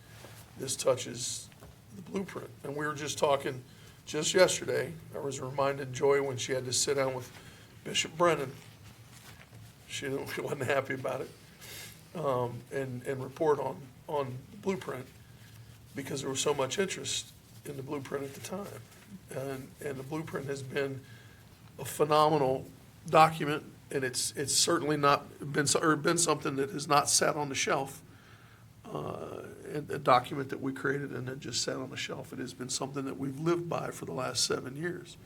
this touches the blueprint. And we were just talking just yesterday, I was reminded Joy when she had to sit down with Bishop Brennan. She wasn't happy about it, and report on the blueprint because there was so much interest in the blueprint at the time. And the blueprint has been a phenomenal document And it's certainly not been, or been something that has not sat on the shelf. A document that we created and it just sat on the shelf. It has been something that we've lived by for the last 7 years.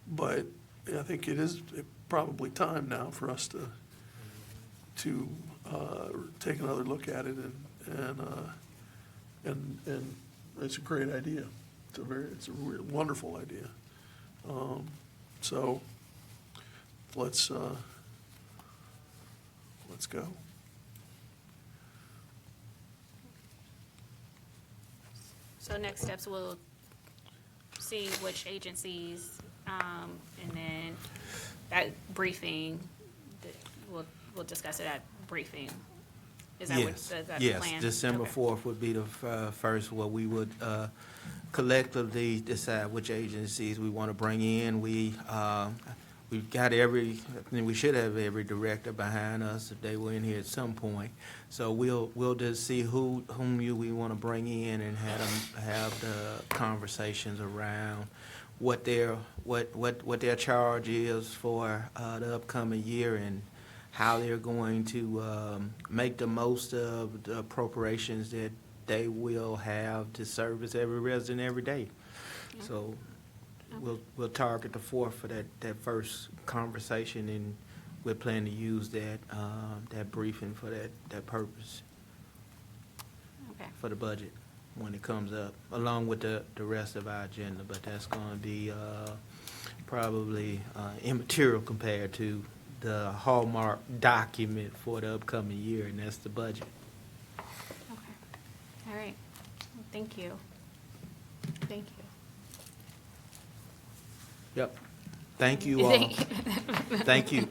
But I think it is probably time now for us to take another look at it, and it's a great idea. It's a wonderful idea. So let's go. So next steps, we'll see which agencies, and then that briefing, we'll discuss it at briefing. Is that what, Yes, the plan? yes, December Okay. 4th would be the first where we would collectively decide which agencies we want to bring in. We've got we should have every director behind us if they were in here at some point. So we'll just see whom we want to bring in and have the conversations around what their charge is for the upcoming year and how they're going to make the most of the appropriations that they will have to service every resident every day. So we'll target the 4th for that first conversation, and we're planning to use that briefing for that purpose Okay. for the budget when it comes up, along with the rest of our agenda. But that's going to be probably immaterial compared to the hallmark document for the upcoming year, and that's the budget. Okay. All right. Well, thank you. Thank you. Yep. Thank you all. Thank you.